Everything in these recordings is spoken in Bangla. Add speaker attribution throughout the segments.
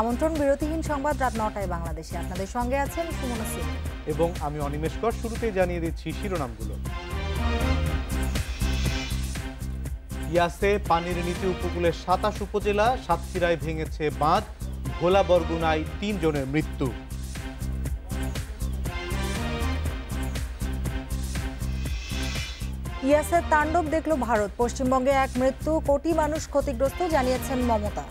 Speaker 1: আমন্ত্রণ বিরতিহীন সংবাদ রাত ৯টায় বাংলাদেশে। আপনাদের সঙ্গে আছেন সুমনা সিং
Speaker 2: এবং আমি অনিমেষ কর। শুরুতেই জানিয়ে দিচ্ছি শিরোনামগুলো। ইয়াসে পানির নিচে উপকূলের ২৭ উপজেলা, সাতক্ষীরায় ভেঙেছে বাঁধ, ভোলা বরগুনায় ৩ জনের মৃত্যু।
Speaker 1: ইয়াসের তাণ্ডব দেখল ভারত, পশ্চিমবঙ্গে ১ মৃত্যু, কোটি মানুষ ক্ষতিগ্রস্ত, জানিয়েছেন মমতা।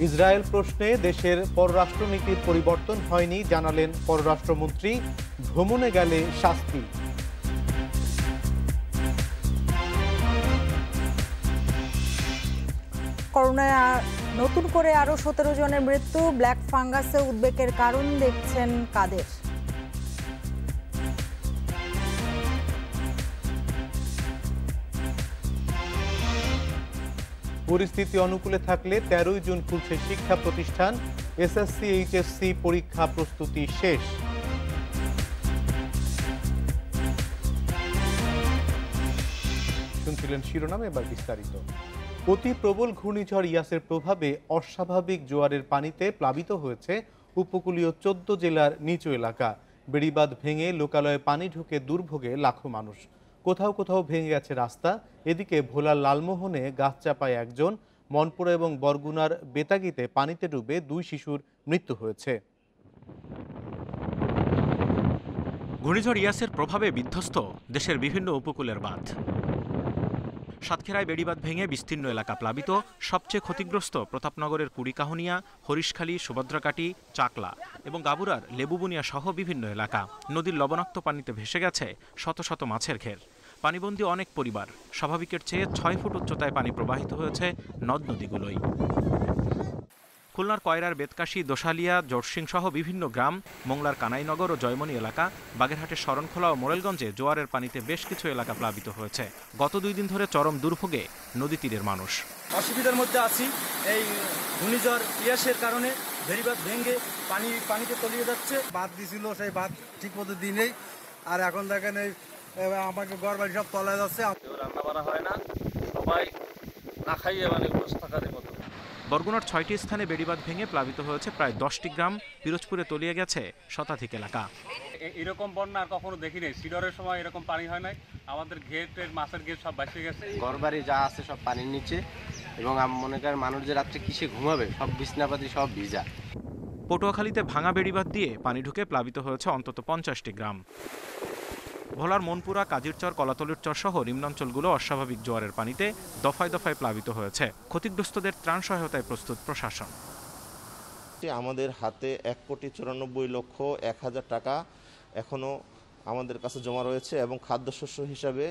Speaker 2: ইসরায়েল প্রশ্নে দেশের পররাষ্ট্রনীতির পরিবর্তন হয়নি, জানালেন পররাষ্ট্রমন্ত্রী। ভ্রমণে গেলে শাস্তি।
Speaker 1: করোনায় নতুন করে আরও ১৭ জনের মৃত্যু, ব্ল্যাক ফাঙ্গাসে উদ্বেগের কারণ দেখছেন কাদের।
Speaker 2: পরিস্থিতি অনুকূলে থাকলে ১৩ জুন খুলছে শিক্ষা প্রতিষ্ঠান, এসএসসি এইচএসসি পরীক্ষা প্রস্তুতি শেষ। শুনছিলেন শিরোনাম, এবার বিস্তারিত। অতি প্রবল ঘূর্ণিঝড় ইয়াসের প্রভাবে অস্বাভাবিক জোয়ারের পানিতে প্লাবিত হয়েছে উপকূলীয় ১৪ জেলার নিচু এলাকা। বেড়িবাঁধ ভেঙে লোকালয়ে পানি ঢুকে দুর্ভোগে লাখো মানুষ। কোথাও কোথাও ভেঙে গেছে রাস্তা। এদিকে ভোলার লালমোহনে গাছ চাপায় ১ জন, মনপুরা এবং বরগুনার বেতাগীতে পানিতে ডুবে ২ শিশুর মৃত্যু হয়েছে।
Speaker 3: ঘূর্ণিঝড় ইয়াসের প্রভাবে বিধ্বস্ত দেশের বিভিন্ন উপকূলের বাঁধ। সাতক্ষীরায় বেড়িবাঁধ ভেঙে বিস্তীর্ণ এলাকা প্লাবিত। সবচেয়ে ক্ষতিগ্রস্ত প্রতাপনগরের কুড়িকাহনিয়া, হরিশখালী, সুভদ্রাকাটি, চাকলা এবং গাবুরার লেবুবুনিয়া সহ বিভিন্ন এলাকা। নদীর লবণাক্ত পানিতে ভেসে গেছে শত শত মাছের ঘের। পানিবন্দী অনেক পরিবার। স্বাভাবিকের চেয়ে ৬ ফুট উচ্চতায় পানি প্রবাহিত হয়েছে নদ নদীগুলোই। খুলনার কয়রার বেতকাশি, দোসালিয়া, জোরসিং সহ বিভিন্ন গ্রাম, মোংলার কানাইনগর ও জয়মনি এলাকা, বাগেরহাটের শরণখোলা ও মোরেলগঞ্জে জোয়ারের পানিতে বেশ কিছু এলাকা প্লাবিত হয়েছে। গত ২ দিন ধরে চরম দুর্ভোগে নদী তীরের মানুষ।
Speaker 4: অসুবিধার মধ্যে আছি। এই ঘূর্ণিঝড় ইয়াসের কারণে বেড়িবাঁধ ভেঙে পানিতে তলিয়ে যাচ্ছে।
Speaker 5: বাঁধ দিছিল, সেই বাঁধ ঠিক মতো দিনেই, আর এখন দেখেন এই আমাকে ঘর বাড়ি সব তলায় যাচ্ছে।
Speaker 6: রান্না করা হয় না, সবাই না খাইয়ে মানে উপস্থ থাকার মতো।
Speaker 3: বরগুনার ৬টি স্থানে বেড়িবাঁধ ভেঙে প্লাবিত হয়েছে প্রায় ১০টি গ্রাম। পিরোজপুরে তলিয়ে গেছে শতাধিক এলাকা।
Speaker 6: এরকম বন্যা আর কখনো দেখি নাই। সিডরের সময় এরকম পানি হয় নাই। আমাদের গেটের মাছের গেট সব ভাসিয়ে গেছে।
Speaker 7: ঘরবাড়ি যা আছে সব পানির নিচে, এবং মনে করেন মানুষ যে রাত্রে কিসে ঘুমাবে, সব বিছনাপাতি সব ভিজা।
Speaker 3: পটুয়াখালীতে ভাঙা বেড়িবাঁধ দিয়ে পানি ঢুকে প্লাবিত হয়েছে অন্তত ৫০টি গ্রাম। ভোলার মনপুরা, কাজিরচর, কলাতলির চর সহ নিম্নাঞ্চলগুলো অস্বাভাবিক জোয়ারের পানিতে দফায় দফায় প্লাবিত হয়েছে। ক্ষতিগ্রস্তদের ত্রাণ সহায়তায় প্রস্তুত প্রশাসন।
Speaker 8: আমাদের হাতে ১,৯৪,১০০,০০০ টাকা এখনো আমাদের কাছে জমা রয়েছে, এবং খাদ্যশস্য হিসাবে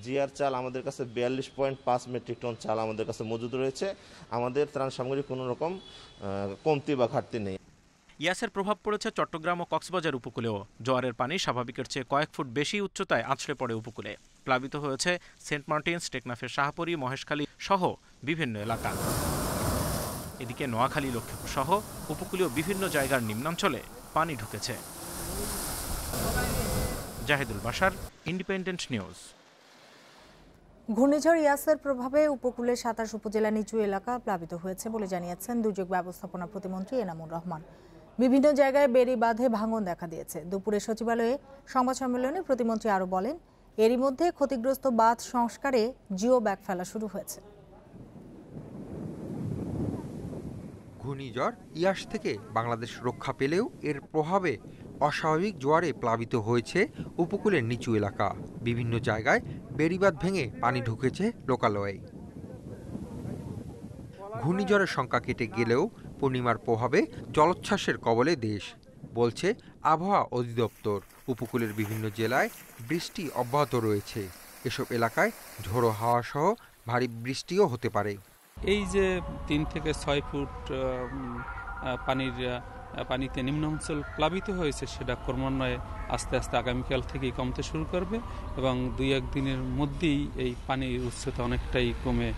Speaker 8: জিআর চাল আমাদের কাছে ৪২.৫ মেট্রিক টন চাল আমাদের কাছে মজুদ রয়েছে। আমাদের ত্রাণ সামগ্রী কোনো রকম কমতি বা ঘাটতি নেই।
Speaker 3: ইয়াসের প্রভাব পড়েছে চট্টগ্রাম ও কক্সবাজার উপকূলেও। জোয়ারের পানি স্বাভাবিকের চেয়ে কয়েক ফুট বেশি উচ্চতায় আছড়ে পড়ে উপকূলে। প্লাবিত হয়েছে সেন্ট মার্টিনস, টেকনাফের শাহপরী, মহেশখালী সহ বিভিন্ন এলাকা। এদিকে নোয়াখালী, লক্ষ্মীপুর সহ উপকূলীয় বিভিন্ন জায়গার নিম্নাঞ্চলে পানি ঢুকেছে। Zahidul Bashar, independent news.
Speaker 1: ঘূর্ণিঝড় ইয়াসের প্রভাবে উপকূলের ২৭ উপজেলা নিচু এলাকা প্লাবিত হয়েছে বলে জানিয়েছেন দুর্যোগ ব্যবস্থাপনা প্রতিমন্ত্রী এনামুর রহমান। বিভিন্ন জায়গায় বেড়িবাঁধে ভাঙন দেখা দিয়েছে। দুপুরে সচিবালয়ে সংবাদ সম্মেলনে প্রতিমন্ত্রী আরও বলেন, এরই মধ্যে ক্ষতিগ্রস্ত বাঁধ সংস্কারে জিও ব্যাগ ফেলা শুরু হয়েছে।
Speaker 9: ঘূর্ণিঝড় ইয়াস থেকে বাংলাদেশ রক্ষা পেলেও এর প্রভাবে অস্বাভাবিক জোয়ারে প্লাবিত হয়েছে উপকূলের নিচু এলাকা। বিভিন্ন জায়গায় বেড়িবাঁধ ভেঙে পানি ঢুকেছে লোকালয়ে। ঘূর্ণিঝড়ের সংখ্যা কেটে গেলেও পূর্ণিমার প্রভাবে জলোচ্ছ্বাসের কবলে দেশ, বলছে আবহাওয়া অধিদপ্তর। উপকূলের বিভিন্ন জেলায় বৃষ্টি অব্যাহত রয়েছে। এসব এলাকায় ঝোড়ো হাওয়া সহ ভারী বৃষ্টিও হতে পারে।
Speaker 10: এই যে ৩ থেকে ৬ ফুট পানির পানিতে নিম্নাঞ্চল প্লাবিত হয়েছে সেটা ক্রমান্বয়ে আস্তে আস্তে আগামীকাল থেকেই কমতে শুরু করবে এবং 2-1 দিনের মধ্যেই এই পানির উচ্চতা অনেকটাই কমে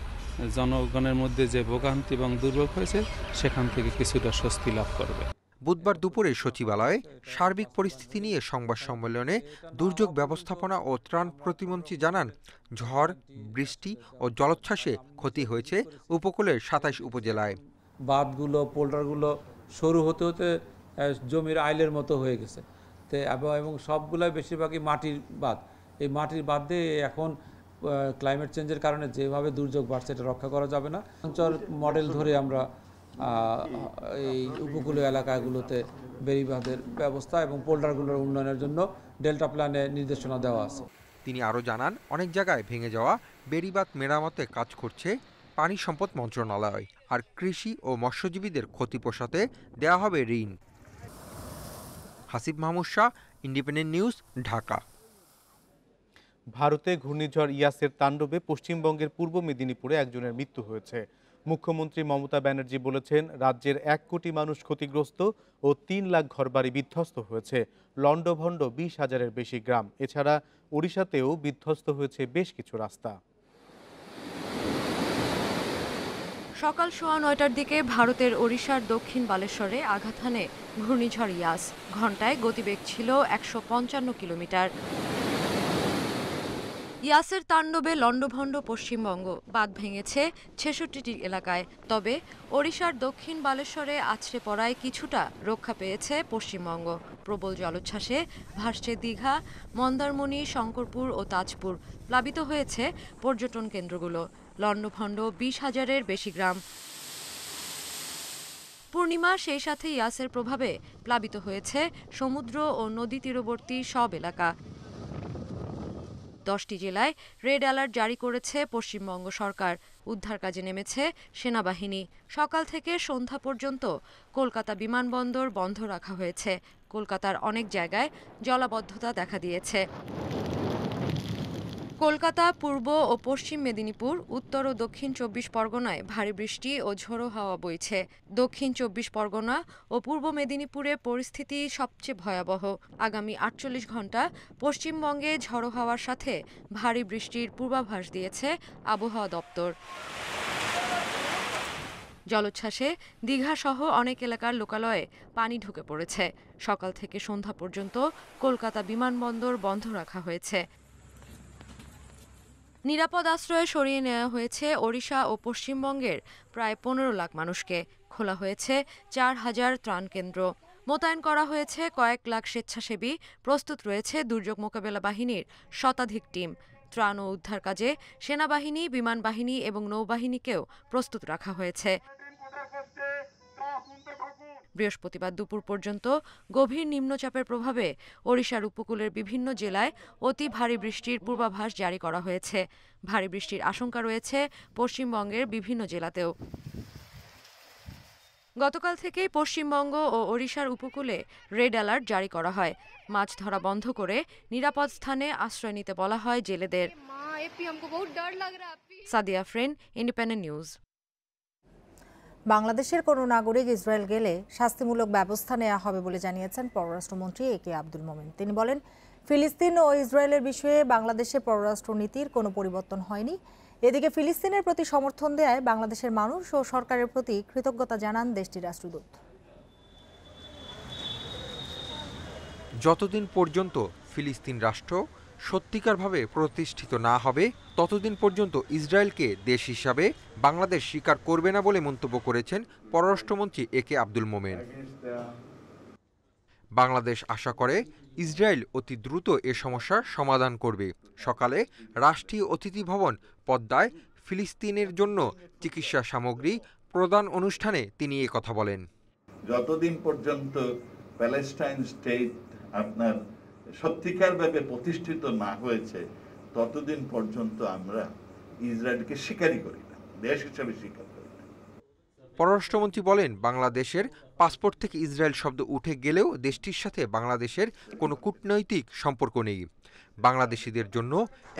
Speaker 10: জনগণের মধ্যে যে ভোগান্তি এবং দুর্ভোগ হয়েছে সেখান থেকে কিছুটা স্বস্তি লাভ করবে।
Speaker 9: বুধবার দুপুরে সচিবালয়ে সার্বিক পরিস্থিতি নিয়ে সংবাদ সম্মেলনে দুর্যোগ ব্যবস্থাপনা ও ত্রাণ প্রতিমন্ত্রী জানান, ঝড়, বৃষ্টি ও জলোচ্ছ্বাসে ক্ষতি হয়েছে উপকূলের 27 উপজেলায়।
Speaker 10: বাঁধগুলো, পোল্ডারগুলো সরু হতে হতে জমির আইলের মতো হয়ে গেছে এবং সবগুলাই বেশিরভাগই মাটির বাঁধ। এই মাটির বাঁধ দিয়ে এখন ক্লাইমেট চেঞ্জের কারণে যেভাবে দুর্যোগ বাড়ছে এটা রক্ষা করা যাবে না। অঞ্চল মডেল ধরে আমরা এই উপকূলীয় এলাকাগুলোতে বেড়িবাঁধের ব্যবস্থা এবং পোল্ডারগুলোর উন্নয়নের জন্য ডেল্টা প্ল্যানে নির্দেশনা দেওয়া আছে।
Speaker 9: তিনি আরও জানান, অনেক জায়গায় ভেঙে যাওয়া বেড়িবাঁধ মেরামতে কাজ করছে পানি সম্পদ মন্ত্রণালয়, আর কৃষি ও মৎস্যজীবীদের ক্ষতি পোষাতে দেওয়া হবে ঋণ। Hasib Mahmud Shah, independent news, Dhaka.
Speaker 2: ভারতে ঘূর্ণিঝড় ইয়াসের তাণ্ডবে পশ্চিমবঙ্গের পূর্ব মেদিনীপুরে একজনের মৃত্যু হয়েছে। মুখ্যমন্ত্রী মমতা ব্যানার্জি বলেছেন, রাজ্যের 1 কোটি মানুষ ক্ষতিগ্রস্ত ও 3 লাখ ঘরবাড়ি বিধ্বস্ত হয়েছে। লণ্ডভণ্ড 20,000-এর বেশি গ্রাম। এছাড়া ওড়িশাতেও বিধ্বস্ত হয়েছে বেশ কিছু রাস্তা।
Speaker 11: সকাল 9:15টার দিকে ভারতের ওড়িশার দক্ষিণ বালেশ্বরে আঘাত হানে ঘূর্ণিঝড় ইয়াস। ঘণ্টায় গতিবেগ ছিল 155 কিলোমিটার। ইয়াসের তাণ্ডবে লণ্ডভণ্ড পশ্চিমবঙ্গ, বাঁধ ভেঙেছে 66টি এলাকায়। তবে ওড়িশার দক্ষিণ বালেশ্বরে আছড়ে পড়ায় কিছুটা রক্ষা পেয়েছে পশ্চিমবঙ্গ। প্রবল জলোচ্ছ্বাসে ভাসছে দীঘা, মন্দারমণি, শঙ্করপুর ও তাজপুর। প্লাবিত হয়েছে পর্যটন কেন্দ্রগুলো। লণ্ডভণ্ড 20,000-এর বেশি গ্রাম। পূর্ণিমা, সেই সাথে ইয়াসের প্রভাবে প্লাবিত হয়েছে সমুদ্র ও নদী তীরবর্তী সব এলাকা। 10টি জেলায় রেড অ্যালার্ট জারি করেছে পশ্চিমবঙ্গ সরকার। উদ্ধার কাজে নেমেছে সেনাবাহিনী। সকাল থেকে সন্ধ্যা পর্যন্ত কলকাতা বিমানবন্দর বন্ধ রাখা হয়েছে। কলকাতার অনেক জায়গায় জলাবদ্ধতা দেখা দিয়েছে। কলকাতা, পূর্ব ও পশ্চিম মেদিনীপুর, উত্তর ও দক্ষিণ 24 পরগনায় ভারী বৃষ্টি ও ঝোড়ো হাওয়া বইছে। দক্ষিণ 24 পরগনা ও পূর্ব মেদিনীপুরে পরিস্থিতি সবচেয়ে ভয়াবহ। আগামী 48 ঘণ্টা পশ্চিমবঙ্গে ঝোড়ো হাওয়ার সাথে ভারী বৃষ্টির পূর্বাভাস দিয়েছে আবহাওয়া দপ্তর। জলোচ্ছ্বাসে দীঘাসহ অনেক এলাকার লোকালয়ে পানি ঢুকে পড়েছে। সকাল থেকে সন্ধ্যা পর্যন্ত কলকাতা বিমানবন্দর বন্ধ রাখা হয়েছে। নিরাপদ আশ্রয়ে সরিয়ে নেওয়া হয়েছে ওড়িশা ও পশ্চিমবঙ্গের প্রায় 15 লাখ মানুষকে। খোলা হয়েছে 4,000 ত্রাণ কেন্দ্র। মোতায়েন করা হয়েছে কয়েক লাখ স্বেচ্ছাসেবী। প্রস্তুত রয়েছে দুর্যোগ মোকাবেলা বাহিনীর শতাধিক টিম। ত্রাণ ও উদ্ধার কাজে সেনাবাহিনী, বিমান বাহিনী এবং নৌবাহিনীকেও প্রস্তুত রাখা হয়েছে। বৃহস্পতিবার দুপুর পর্যন্ত গভীর নিম্নচাপের প্রভাবে ওড়িশার উপকূলের বিভিন্ন জেলায় অতি ভারী বৃষ্টির পূর্বাভাস জারি করা হয়েছে। ভারী বৃষ্টির আশঙ্কা রয়েছে পশ্চিমবঙ্গের বিভিন্ন জেলাতেও। গতকাল থেকেই পশ্চিমবঙ্গ ও ওড়িশার উপকূলে রেড অ্যালার্ট জারি করা হয়। মাছ ধরা বন্ধ করে নিরাপদ স্থানে আশ্রয় নিতে বলা হয় জেলেদের। Sadia Afrin, independent news.
Speaker 1: বাংলাদেশের কোনো নাগরিক ইসরায়েল গেলে শাস্তিমূলক ব্যবস্থা নেওয়া হবে বলে জানিয়েছেন পররাষ্ট্রমন্ত্রী একে আব্দুল মোমেন। তিনি বলেন, ফিলিস্তিন ও ইসরায়েলের বিষয়ে বাংলাদেশের পররাষ্ট্রনীতির কোনো পরিবর্তন হয়নি। এদিকে ফিলিস্তিনের প্রতি সমর্থন দেয়ায় বাংলাদেশের মানুষ ও সরকারের প্রতি কৃতজ্ঞতা জানান দেশটির রাষ্ট্রদূত।
Speaker 9: যতদিন পর্যন্ত ফিলিস্তিন রাষ্ট্র সত্যিকারভাবে প্রতিষ্ঠিত না হবে ততদিন পর্যন্ত ইসরায়েলকে দেশ হিসাবে বাংলাদেশ স্বীকার করবে না বলে মন্তব্য করেছেন পররাষ্ট্রমন্ত্রী একে আব্দুল মোমেন। বাংলাদেশ আশা করে ইসরায়েল অতি দ্রুত এ সমস্যার সমাধান করবে। সকালে রাষ্ট্রীয় অতিথি ভবন পদ্মায় ফিলিস্তিনের জন্য চিকিৎসা সামগ্রী প্রদান অনুষ্ঠানে তিনি এ কথা বলেন।
Speaker 12: যতদিন পর্যন্ত প্যালেস্টাইন স্টেট আপনার সত্যিকারভাবে প্রতিষ্ঠিত না হয়েছে ততদিন পর্যন্ত আমরা ইসরায়েলকে স্বীকারই করি না, দেশ হিসাবে স্বীকার করি না।
Speaker 9: পররাষ্ট্রমন্ত্রী বলেন, বাংলাদেশের পাসপোর্ট থেকে ইসরায়েল শব্দ উঠে গেলেও দেশটির সাথে বাংলাদেশের কোনো কূটনৈতিক সম্পর্ক নেই। বাংলাদেশিদের জন্য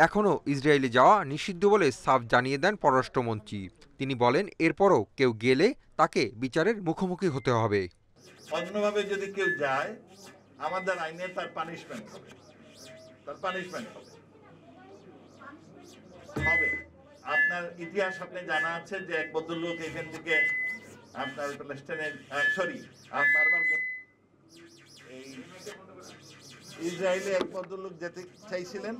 Speaker 9: এখনও ইসরায়েলে যাওয়া নিষিদ্ধ বলে সাফ জানিয়ে দেন পররাষ্ট্রমন্ত্রী। তিনি বলেন, এরপরও কেউ গেলে তাকে বিচারের মুখোমুখি হতে হবে।
Speaker 12: অন্যভাবে যদি কেউ যায় আমাদের আইনে তার পানিশমেন্ট হবে, হবে। আপনার ইতিহাস আপনি জানা আছে যে এক ভদ্রলোক এখান থেকে আপনার প্যালেস্টাইনের এই ইসরায়েলে এক ভদ্রলোক যেতে চাইছিলেন,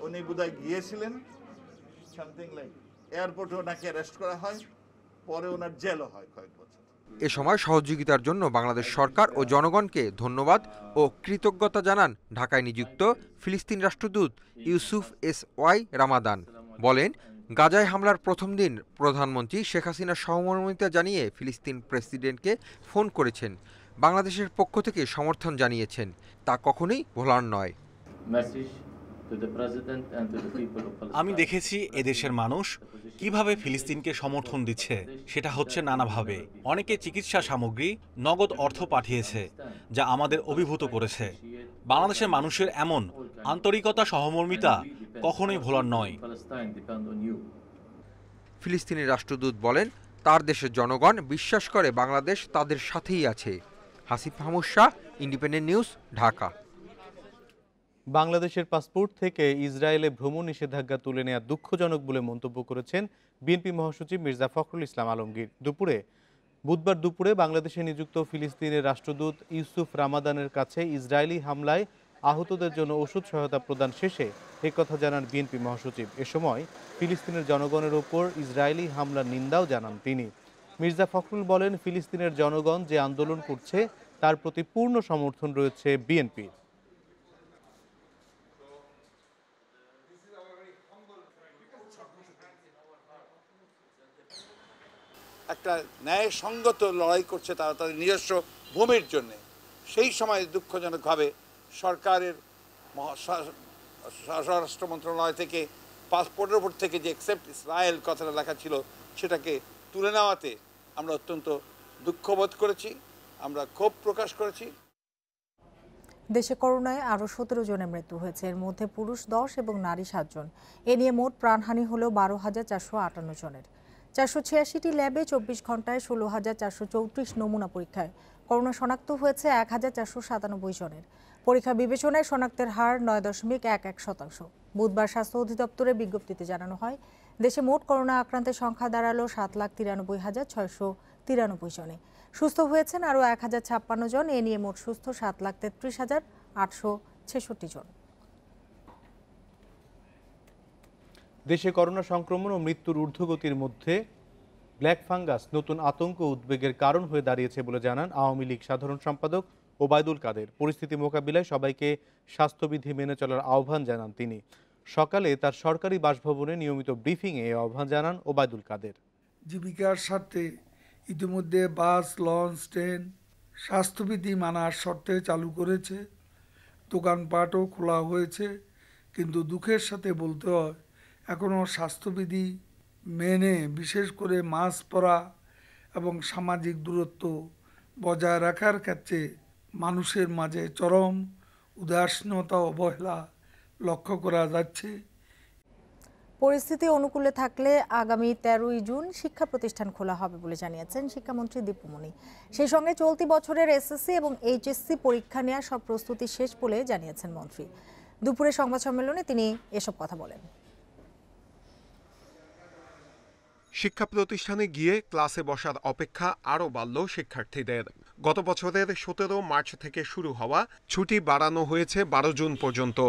Speaker 12: উনি বোধহয় গিয়েছিলেন, সামথিং লাইক এয়ারপোর্টে ওনাকে অ্যারেস্ট করা হয়, পরে ওনার জেলও হয় কয়েক বছর।
Speaker 9: এ সময় সহযোগিতার জন্য বাংলাদেশ সরকার ও জনগণকে ধন্যবাদ ও কৃতজ্ঞতা জানান ঢাকায় নিযুক্ত ফিলিস্তিন রাষ্ট্রদূত ইউসুফ এস ওয়াই রামাদান। বলেন, গাজায় হামলার প্রথম দিন প্রধানমন্ত্রী শেখ হাসিনার সহমর্মিতা জানিয়ে ফিলিস্তিন প্রেসিডেন্টকে ফোন করেছেন, বাংলাদেশের পক্ষ থেকে সমর্থন জানিয়েছেন, তা কখনোই ভোলার নয়।
Speaker 13: আমি দেখেছি এদেশের মানুষ কিভাবে ফিলিস্তিনকে সমর্থন দিচ্ছে, সেটা হচ্ছে নানাভাবে। অনেকে চিকিৎসা সামগ্রী, নগদ অর্থ পাঠিয়েছে, যা আমাদের অভিভূত করেছে। বাংলাদেশের মানুষের এমন আন্তরিকতা, সহমর্মিতা কখনোই ভোলার নয়।
Speaker 9: ফিলিস্তিনি রাষ্ট্রদূত বলেন, তার দেশের জনগণ বিশ্বাস করে বাংলাদেশ তাদের সাথেই আছে। Hasif Mahmud Shah, independent news, Dhaka.
Speaker 2: বাংলাদেশের পাসপোর্ট থেকে ইসরায়েলে ভ্রমণ নিষেধাজ্ঞা তুলে নেওয়া দুঃখজনক বলে মন্তব্য করেছেন বিএনপি মহাসচিব মির্জা ফখরুল ইসলাম আলমগীর। বুধবার দুপুরে বাংলাদেশে নিযুক্ত ফিলিস্তিনের রাষ্ট্রদূত ইউসুফ রামাদানের কাছে ইসরায়েলি হামলায় আহতদের জন্য ওষুধ সহায়তা প্রদান শেষে একথা জানান বিএনপি মহাসচিব। এ সময় ফিলিস্তিনের জনগণের ওপর ইসরায়েলি হামলার নিন্দাও জানান তিনি। মির্জা ফখরুল বলেন, ফিলিস্তিনের জনগণ যে আন্দোলন করছে তার প্রতি পূর্ণ সমর্থন রয়েছে বিএনপির।
Speaker 14: একটা ন্যায়সঙ্গত লড়াই করছে তারা তাদের নিজস্ব ভূমির জন্য। সেই সময় দুঃখজনকভাবে সরকারের স্বরাষ্ট্র মন্ত্রণালয় থেকে পাসপোর্টের উপর থেকে যে অ্যাকসেপ্ট ইসরায়েল কথাটা লেখা ছিল সেটাকে তুলে নেওয়াতে আমরা অত্যন্ত দুঃখবোধ করেছি, আমরা ক্ষোভ প্রকাশ করেছি।
Speaker 1: দেশে করোনায় আরও 17 জনের মৃত্যু হয়েছে, এর মধ্যে পুরুষ 10 এবং নারী 7 জন। এ নিয়ে মোট প্রাণহানি হল 12,458 জনের। 486টি ল্যাবে 24 ঘন্টায় 16,434 নমুনা পরীক্ষায় করোনা শনাক্ত হয়েছে 1,497 জনের। পরীক্ষা বিবেচনায় শনাক্তের হার 9.11%। বুধবার স্বাস্থ্য অধিদপ্তরের বিজ্ঞপ্তিতে জানানো হয়, দেশে মোট করোনা আক্রান্তের সংখ্যা দাঁড়ালো 7,93,693 জনে। সুস্থ হয়েছেন আরও 1,056 জন। এ নিয়ে মোট সুস্থ 7,33,866 জন।
Speaker 2: দেশে করোনা সংক্রমণ ও মৃত্যুর ঊর্ধ্বগতির মধ্যে ব্ল্যাক ফাঙ্গাস নতুন আতঙ্ক উদ্বেগের কারণ হয়ে দাঁড়িয়েছে বলে জানান আওয়ামী লীগ সাধারণ সম্পাদক ওবায়দুল কাদের। পরিস্থিতি মোকাবিলায় সবাইকে স্বাস্থ্যবিধি মেনে চলার আহ্বান জানান তিনি। সকালে তার সরকারি বাসভবনে নিয়মিত ব্রিফিংয়ে এই আহ্বান জানান ওবায়দুল কাদের।
Speaker 15: জীবিকার স্বার্থে ইতিমধ্যে বাস, লঞ্চ, ট্রেন স্বাস্থ্যবিধি মানার শর্তে চালু করেছে, দোকানপাটও খোলা হয়েছে, কিন্তু দুঃখের সাথে বলতে হয় এখনও স্বাস্থ্যবিধি মেনে, বিশেষ করে মাস্ক পরা এবং সামাজিক দূরত্ব বজায় রাখার ক্ষেত্রে মানুষের মাঝে চরম উদাসীনতা, অবহেলা লক্ষ্য করা যাচ্ছে।
Speaker 1: পরিস্থিতি অনুকূলে থাকলে আগামী 13ই জুন শিক্ষা প্রতিষ্ঠান খোলা হবে বলে জানিয়েছেন শিক্ষামন্ত্রী দীপুমনি। সেই সঙ্গে চলতি বছরের এসএসসি এবং এইচএসসি পরীক্ষা নেওয়ার সব প্রস্তুতি শেষ বলে জানিয়েছেন মন্ত্রী। দুপুরে সংবাদ সম্মেলনে তিনি এসব কথা বলেন।
Speaker 16: শিক্ষা প্রতিষ্ঠানে গিয়ে ক্লাসে বসার অপেক্ষা আরও বাড়ল শিক্ষার্থীদের। গত বছরের 17 মার্চ থেকে শুরু হওয়া ছুটি বাড়ানো হয়েছে 12 জুন পর্যন্ত।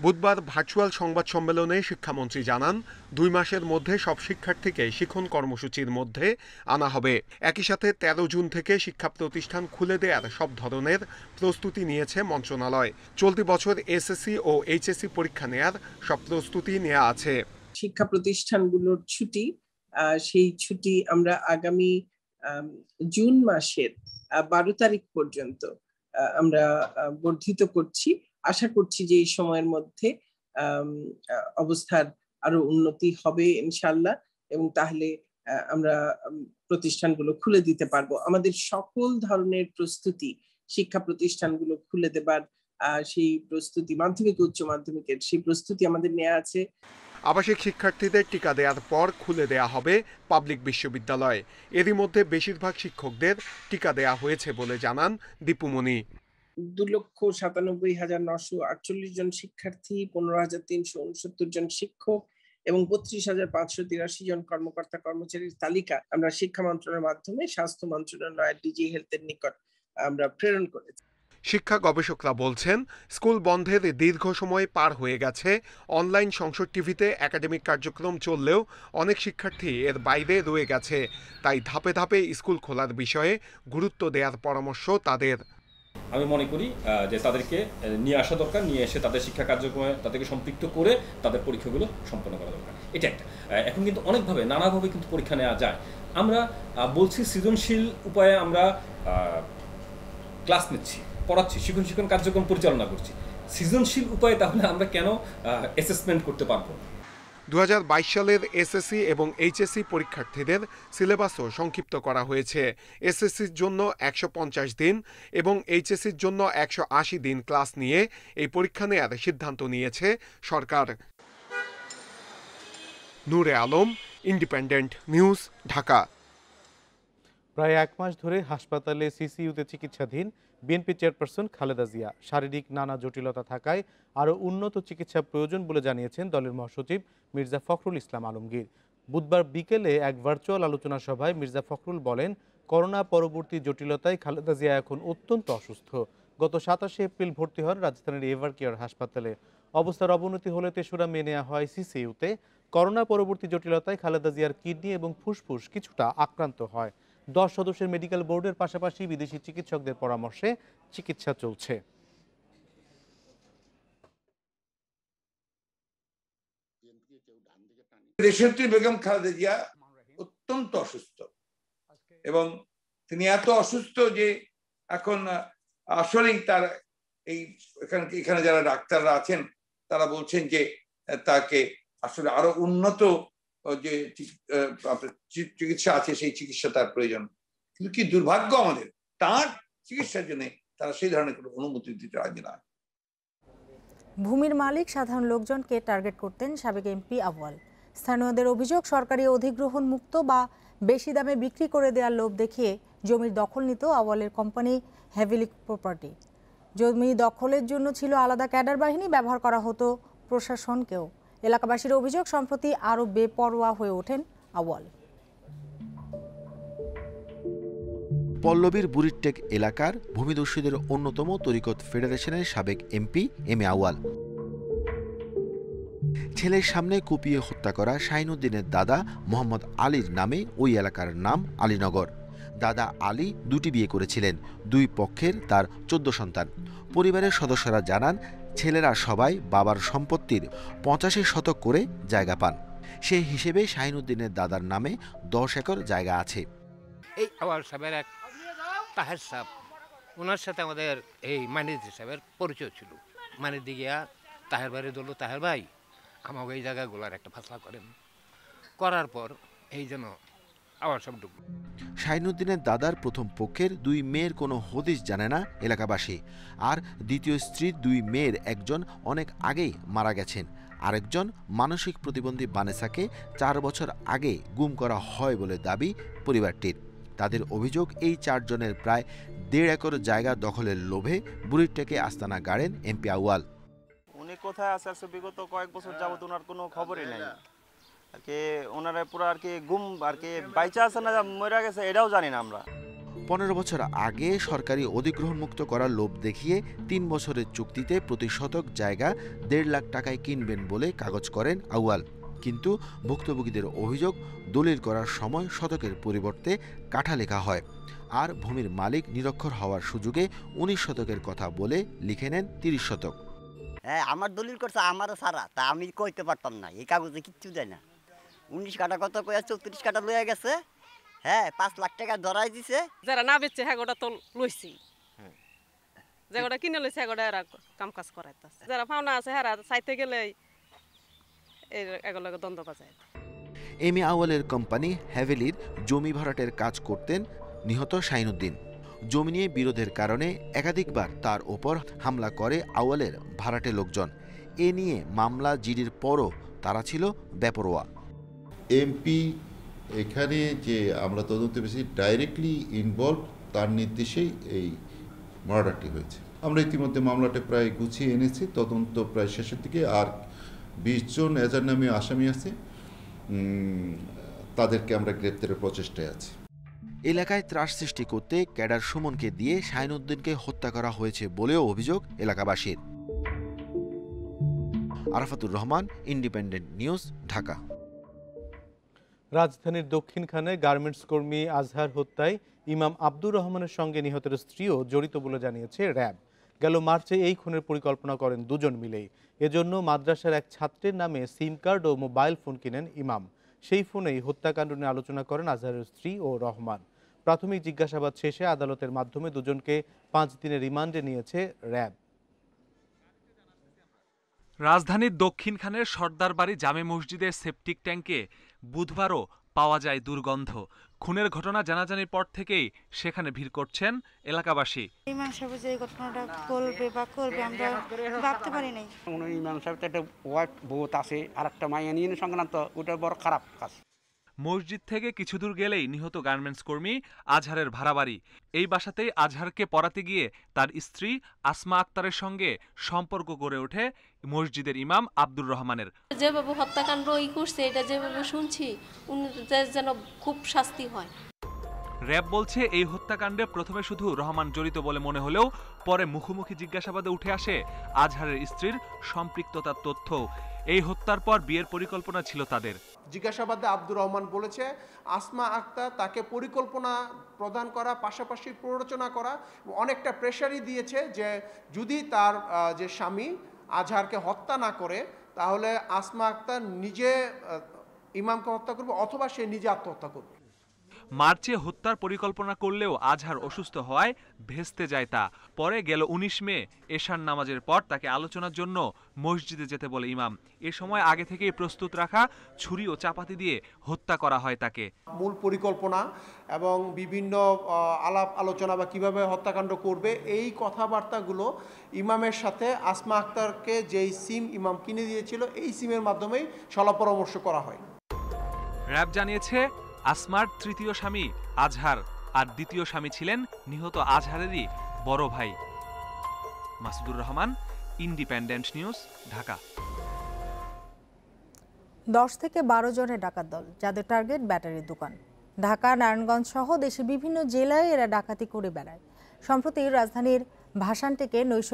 Speaker 16: বুধবার ভার্চুয়াল সংবাদ সম্মেলনে শিক্ষামন্ত্রী জানান, 2 মাসের মধ্যে সব শিক্ষার্থীকে শিখন কর্মসূচির মধ্যে আনা হবে। একই সাথে 13 জুন থেকে শিক্ষা প্রতিষ্ঠান খুলে দেওয়ার সব ধরনের প্রস্তুতি নিয়েছে মন্ত্রণালয়। চলতি বছর এসএসসি ও এইচএসসি পরীক্ষা নেওয়ার সব প্রস্তুতি নেওয়া আছে।
Speaker 17: শিক্ষা প্রতিষ্ঠানগুলোর ছুটি, সেই ছুটি আমরা আগামী জুন মাসের 12 তারিখ পর্যন্ত আমরা বর্ধিত করছি। আশা করছি যে এই সময়ের মধ্যে অবস্থার আরো উন্নতি হবে ইনশাআল্লাহ, এবং তাহলে আমরা প্রতিষ্ঠানগুলো খুলে দিতে পারবো। আমাদের সকল ধরনের প্রস্তুতি শিক্ষা প্রতিষ্ঠানগুলো খুলে দেবার সেই প্রস্তুতি, মাধ্যমিক উচ্চ মাধ্যমিকের সেই প্রস্তুতি আমাদের নেওয়া আছে।
Speaker 16: আবাসিক শিক্ষার্থীদের টিকা দেওয়ার পর খুলে দেয়া হবে পাবলিক বিশ্ববিদ্যালয়। এরই মধ্যে বেশিরভাগ শিক্ষকদের টিকা দেয়া হয়েছে বলে জানান দীপুমণি।
Speaker 17: 2,97,948 জন শিক্ষার্থী, 15,369 জন শিক্ষক এবং 32,583 জন কর্মকর্তা কর্মচারীর তালিকা আমরা শিক্ষা মন্ত্রণালয়ের মাধ্যমে স্বাস্থ্য মন্ত্রণালয়ের ডিজি হেলথের নিকট আমরা প্রেরণ করেছি।
Speaker 16: শিক্ষা গবেষকরা বলছেন, স্কুল বন্ধের দীর্ঘ সময় পার হয়ে গেছে। অনলাইন সংসদ টিভিতে একাডেমিক কার্যক্রম চললেও অনেক শিক্ষার্থী এর বাইরে রয়ে গেছে। তাই ধাপে ধাপে স্কুল খোলার বিষয়ে গুরুত্ব দেওয়ার পরামর্শ তাদের।
Speaker 18: আমি মনে করি যে তাদেরকে নিয়ে আসা দরকার, নিয়ে এসে তাদের শিক্ষা কার্যক্রমে তাদেরকে সম্পৃক্ত করে তাদের পরীক্ষাগুলো সম্পন্ন করা দরকার। এটা একটা। এখন কিন্তু অনেকভাবে নানাভাবে কিন্তু পরীক্ষা নেওয়া যায়। আমরা বলছি সৃজনশীল উপায়ে আমরা ক্লাস নিচ্ছি, পড়াচ্ছি, শিক্ষণ কার্যক্রম পরিচালনা করছি। সৃজনশীল উপায়ে তাহলে আমরা কেন অ্যাসেসমেন্ট করতে পারবো?
Speaker 16: 2022 সালের এসএসসি এবং এইচএসসি পরীক্ষার্থীদের সিলেবাসও সংক্ষিপ্ত করা হয়েছে। এসএসসির জন্য 150 দিন এবং এইচএসসির জন্য 180 দিন ক্লাস নিয়ে এই পরীক্ষা নেওয়ার সিদ্ধান্ত নিয়েছে সরকার। নূরে আলম, ইন্ডিপেন্ডেন্ট নিউজ, ঢাকা।
Speaker 2: প্রায় 1 মাস ধরে হাসপাতালে সিসিইউতে চিকিৎসাধীন বিএনপি চেয়ারপারসন খালেদা জিয়া। শারীরিক নানা জটিলতা থাকায় আরও উন্নত চিকিৎসা প্রয়োজন বলে জানিয়েছেন দলের মহাসচিব মির্জা ফখরুল ইসলাম আলমগীর। বুধবার বিকেলে এক ভার্চুয়াল আলোচনা সভায় মির্জা ফখরুল বলেন, করোনা পরবর্তী জটিলতায় খালেদা জিয়া এখন অত্যন্ত অসুস্থ। গত 27 এপ্রিল ভর্তি হন রাজধানীর এভার কেয়ার হাসপাতালে। অবস্থার অবনতি হলে 3রা মে নেওয়া হয় সিসিইউতে। করোনা পরবর্তী জটিলতায় খালেদা জিয়ার কিডনি এবং ফুসফুস কিছুটা আক্রান্ত হয়। 10 সদস্যের মেডিকেল বোর্ডের পাশাপাশি বিদেশি চিকিৎসকদের পরামর্শে চিকিৎসা চলছে।
Speaker 19: দেশনেত্রী বেগম খালেদা জিয়া অত্যন্ত অসুস্থ এবং তিনি এত অসুস্থ যে এখন আসলেই তার এখানে যারা ডাক্তাররা আছেন তারা বলছেন যে তাকে আসলে আরো উন্নত যে চিকিৎসা আছে সেই চিকিৎসা তার প্রয়োজন। কিন্তু কি দুর্ভাগ্য আমাদের, তার চিকিৎসার জন্য তারা সেই ধরনের কোনো অনুমতি দিতে রাজি না।
Speaker 1: ভূমির মালিক সাধারণ লোকজনকে টার্গেট করতেন সাবেক এমপি আউয়াল। স্থানীয়দের অভিযোগ, সরকারি অধিগ্রহণ মুক্ত বা বেশি দামে বিক্রি করে দেওয়ার লোভ দেখিয়ে জমির দখল নিত আউয়ালের কোম্পানি হেভিলি প্রপার্টি। জমি দখলের জন্য ছিল আলাদা ক্যাডার বাহিনী, ব্যবহার করা হতো প্রশাসনকেও। এলাকাবাসীর অভিযোগ, সম্প্রতি আরও বেপরোয়া হয়ে ওঠেন আউয়াল।
Speaker 20: পল্লবীর বুড়িরটেক এলাকার ভূমিদস্যুদের অন্যতম তরিকত ফেডারেশনের সাবেক এমপি এম এ আউয়াল। ছেলের সামনে কুপিয়ে হত্যা করা শাহিনুদ্দিনের দাদা মোহাম্মদ আলীর নামে ওই এলাকার নাম আলীনগর। দাদা আলী 2টি বিয়ে করেছিলেন। 2 পক্ষের তার 14 সন্তান। পরিবারের সদস্যরা জানান, ছেলেরা সবাই বাবার সম্পত্তির 85 শতক করে জায়গা পান। সেই হিসেবে শাহিনুদ্দিনের দাদার নামে 10 একর জায়গা আছে।
Speaker 21: এই আওয়াল সাহেবের এক তাহের সাহেব, ওনার সাথে আমাদের এই মানিদি সাহেবের পরিচয় ছিল। মানিদি গিয়া তাহের বাড়ি দল, তাহের ভাই আমাকে এই জায়গাগুলোর একটা ফাসলা করেন, করার পর এই জন্য আওয়াল সাহেব ঢুকল।
Speaker 20: শাহিনুদ্দিনের দাদার প্রথম পক্ষের 2 মেয়ের কোনো হদিস জানে না এলাকাবাসী। আর দ্বিতীয় স্ত্রীর 2 মেয়ের একজন অনেক আগেই মারা গেছেন। আরেকজন মানসিক প্রতিবন্ধী বানেসাকে 4 বছর আগে গুম করা হয় বলে দাবি পরিবারটির। তাদের অভিযোগ, এই 4 জনের প্রায় 1.5 একর জায়গা দখলের লোভে বুড়িরটেকে আস্তানা গাড়েন এমপি আউয়াল।
Speaker 22: উনি কোথায় আছে বিগত কয়েক বছর যাবত ওনার কোনো খবরই নেই। আর কি ওনারা পুরো আর কি গুম, আর কি বাইচা আছে না মরে গেছে এটাও জানি না আমরা।
Speaker 20: 15 বছর আগে সরকারি অধিগ্রহণ মুক্ত করার লোভ দেখিয়ে 3 বছরের চুক্তিতে প্রতি শতক জায়গা 1.5 লাখ টাকায় কিনবেন বলে কাগজ করেন আউয়াল। কিন্তু ভুক্তভোগীদের অভিযোগ, দলিল করার সময় শতকের পরিবর্তে কাঠা লেখা হয়। আর ভূমির মালিক নিরক্ষর হওয়ার সুযোগে 19 শতকের কথা বলে লিখে নেন 30 শতক।
Speaker 23: হ্যাঁ, আমার দলিল করছে আমারও সারা, তা আমি কইতে পারতাম না, এই কাগজে কিচ্ছু দেয় না। 19 কাঠা কত কয়ে 34 কাঠা লয়ে গেছে। হ্যাঁ, 5 লাখ টাকা ধরাই দিছে।
Speaker 24: যারা না বেচছে হ্যাঁ গোটা তো লইছি, যে গোটা কিনে লইছে হ্যাঁ গোটা এরা কাম কাজ করাইতেছে। যারা পাওনা আছে হ্যাঁ চাইতে গেলে এগুলোকে দ্বন্দ্ব বাজায়।
Speaker 20: এম এ আউয়ালের কোম্পানি হেভেলির জমি ভরাটের কাজ করতেন নিহত শাহিনুদ্দিন। জমি নিয়ে বিরোধের কারণে একাধিকবার তার ওপর হামলা করে আউয়ালের ভাড়াটে লোকজন। এ নিয়ে মামলা জিডির পরও তারা ছিল বেপরোয়া।
Speaker 4: এমপি এখানে যে আমরা তদন্ত পেয়েছি ডাইরেক্টলি ইনভলভ, তার নির্দেশেই এই মার্ডারটি হয়েছে। আমরা ইতিমধ্যে মামলাটা প্রায় গুছিয়ে এনেছি, তদন্ত প্রায় শেষের দিকে। আর 20 জন এজার নামে আসামি আছে, তাদেরকে আমরা গ্রেপ্তারের প্রচেষ্টায় আছি।
Speaker 20: এলাকায় ত্রাস সৃষ্টি করতে ক্যাডার সুমনকে দিয়ে শাহিনুদ্দিনকে হত্যা করা হয়েছে বলেও অভিযোগ এলাকাবাসীর। Arafatur Rahman, independent news, Dhaka.
Speaker 2: রাজধানীর দক্ষিণখানে গার্মেন্টস কর্মী আজহার হত্যায় ইমাম আব্দুর রহমানের সঙ্গে নিহতের স্ত্রীও জড়িত বলে জানিয়েছে র্যাব। গেল মার্চে এই খুনের পরিকল্পনা করেন দুজন মিলেই। এজন্য মাদ্রাসার এক ছাত্রের নামে সিম কার্ড ও মোবাইল ফোন কিনেন ইমাম। সেই ফোনেই হত্যাকাণ্ড নিয়ে আলোচনা করেন আজহারের স্ত্রী ও রহমান। প্রাথমিক জিজ্ঞাসাবাদ শেষে আদালতের মাধ্যমে দুজনকে 5 দিনের রিমান্ডে নিয়েছে র্যাব।
Speaker 5: রাজধানীর দক্ষিণখানের সর্দারবাড়ি জামে মসজিদের সেপটিক ট্যাঙ্কে বুধবারও পাওয়া যায় দুর্গন্ধ। খুনের ঘটনা জানাজানির পর থেকেই সেখানে ভিড় করছেন এলাকাবাসী।
Speaker 6: ইমাম সাহেব যে এই ঘটনাটা করবে বা করবে আমরা ভাবতে পারি নাই।
Speaker 7: ইমাম সাহেব তো একটা ওয়াইফ বহুত আছে, আর একটা মাইয়া নিয়ে সংক্রান্ত, ওটা বড় খারাপ কাজ।
Speaker 5: মসজিদ থেকে কিছু দূর গেলেই নিহত গার্মেন্টস কর্মী আজহারের ভাড়া বাড়ি। এই বাসাতেই আজহারকে পড়াতে গিয়ে তার স্ত্রী আসমা আক্তারের সঙ্গে সম্পর্ক গড়ে ওঠে মসজিদের ইমাম আব্দুর রহমানের।
Speaker 25: যেভাবে হত্যাকাণ্ড করছে, এটা যেভাবে শুনছি যেন খুব শাস্তি হয়।
Speaker 5: র্যাব বলছে এই হত্যাকাণ্ডে প্রথমে শুধু রহমান জড়িত বলে মনে হলেও পরে মুখোমুখি জিজ্ঞাসাবাদে উঠে আসে আজহারের স্ত্রীর সম্পৃক্ততার তথ্য। এই হত্যার পর বিয়ের পরিকল্পনা ছিল তাদের।
Speaker 26: জিজ্ঞাসাবাদে আব্দুর রহমান বলেছে আসমা আক্তার তাকে পরিকল্পনা প্রদান করা, পাশাপাশি প্ররোচনা করা, অনেকটা প্রেশারই দিয়েছে যে যদি তার যে স্বামী আজহারকে হত্যা না করে তাহলে আসমা আক্তার নিজে ইমামকে হত্যা করবে অথবা সে নিজে আত্মহত্যা করবে।
Speaker 5: মার্চে হত্যার পরিকল্পনা করলেও আজহার অসুস্থ হওয়ায় ভেস্তে যায় তা। পরে গেল 19 মে এশার নামাজের পর তাকে আলোচনার জন্য মসজিদে যেতে বলে ইমাম। এ সময় আগে থেকেই প্রস্তুত রাখা ছুরি ও চাপাতি দিয়ে হত্যা করা হয় তাকে।
Speaker 26: মূল পরিকল্পনা এবং বিভিন্ন আলাপ আলোচনা বা কিভাবে হত্যাকাণ্ড করবে এই কথাবার্তাগুলো ইমামের সাথে আসমা আক্তারকে যেই সিম ইমাম কিনে দিয়েছিল এই সিমের মাধ্যমেই সলা পরামর্শ করা হয়।
Speaker 5: র্যাব জানিয়েছে আসমার তৃতীয় স্বামী আজহার, আর দ্বিতীয় স্বামী ছিলেন নিহত আজহারেরই বড় ভাই। Masudur Rahman, independent news, Dhaka.
Speaker 1: 10 থেকে 12 জনের ডাকাত দল, যাদের টার্গেট ব্যাটারির দোকান। ঢাকা, নারায়ণগঞ্জ সহ দেশের বিভিন্ন জেলায় এরা ডাকাতি করে বেড়ায়। সম্প্রতি রাজধানীর ভাসানটেকে নৈশ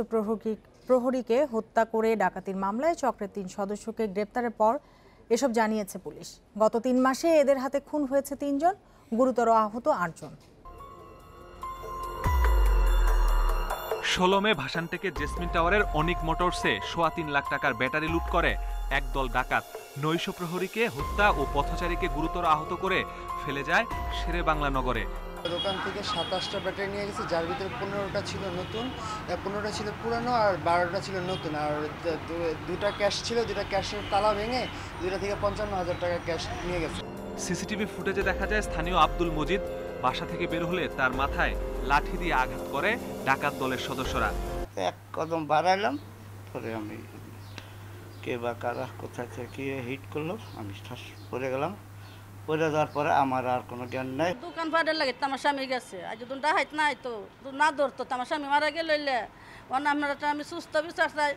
Speaker 1: প্রহরীকে হত্যা করে ডাকাতির মামলায় চক্রের 3 সদস্যকে গ্রেপ্তারের পর এসব জানিয়েছে পুলিশ। গত 3 মাসে এদের হাতে খুন হয়েছে 3 জন, গুরুতর আহত 8 জন।
Speaker 5: 16 মে ভাসানটেকে জেসমিন টাওয়ারের অনিক মোটরসে 3.25 লাখ টাকার ব্যাটারি লুট করে একদল ডাকাত। নৈশ প্রহরীকে হত্যা ও পথচারীকে গুরুতর আহত করে ফেলে যায় শেরে বাংলা নগরে।
Speaker 27: দোকান থেকে 27টা ব্যাটারি নিয়ে গেছে, যার ভিতরে 15টা ছিল নতুন, 15টা ছিল পুরানো আর 12টা ছিল নতুন। আর 2টা ক্যাশ ছিল, 2টা ক্যাশের তালা ভেঙে 2টা থেকে 55,000 টাকা ক্যাশ নিয়ে গেছে।
Speaker 5: সিসিটিভি ফুটেজে দেখা যায় স্থানীয় আব্দুল মজিদ বাসা থেকে বের হলে তার মাথায় লাঠি দিয়ে আঘাত করে ডাকাত দলের সদস্যরা।
Speaker 7: এক কদম বাড়াইলাম, পরে আমি কে বা কারা কোথা থেকে হিট করলো, আমি ঠাস পড়ে গেলাম। পড়ে যাওয়ার পরে আমার আর কোনো জ্ঞান নাই।
Speaker 25: দোকান ফাটার লাগে আমার স্বামী গেছে, আজ তো ডাহাইত নাই তো না ধরতো আমার স্বামী মারা গেলে আমি সুস্থ বিচার চাই।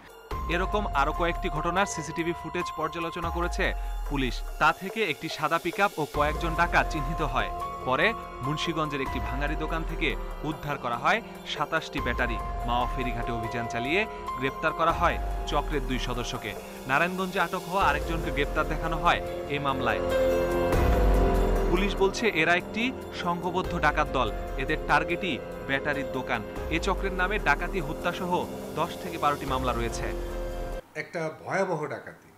Speaker 5: এরকম আরো কয়েকটি ঘটনার সিসিটিভি ফুটেজ পর্যালোচনা করেছে পুলিশ। তা থেকে একটি সাদা পিকআপ ও কয়েকজন ডাকাত চিহ্নিত হয়। পরে মুন্সিগঞ্জের একটি ভাঙারি দোকান থেকে উদ্ধার করা হয় 27টি ব্যাটারি। মাওয়া ফেরিঘাটে অভিযান চালিয়ে গ্রেপ্তার করা হয় চক্রের 2 সদস্যকে। নারায়ণগঞ্জে আটক হওয়া আরেকজনকে গ্রেপ্তার দেখানো হয় এই মামলায়। পুলিশ বলছে এরা একটি সংঘবদ্ধ ডাকাত দল, এদের টার্গেটই ব্যাটারির দোকান। এ চক্রের নামে ডাকাতি, হত্যাসহ 10 থেকে 12টি মামলা রয়েছে।
Speaker 28: একটা ভয়াবহ ডাকাতি।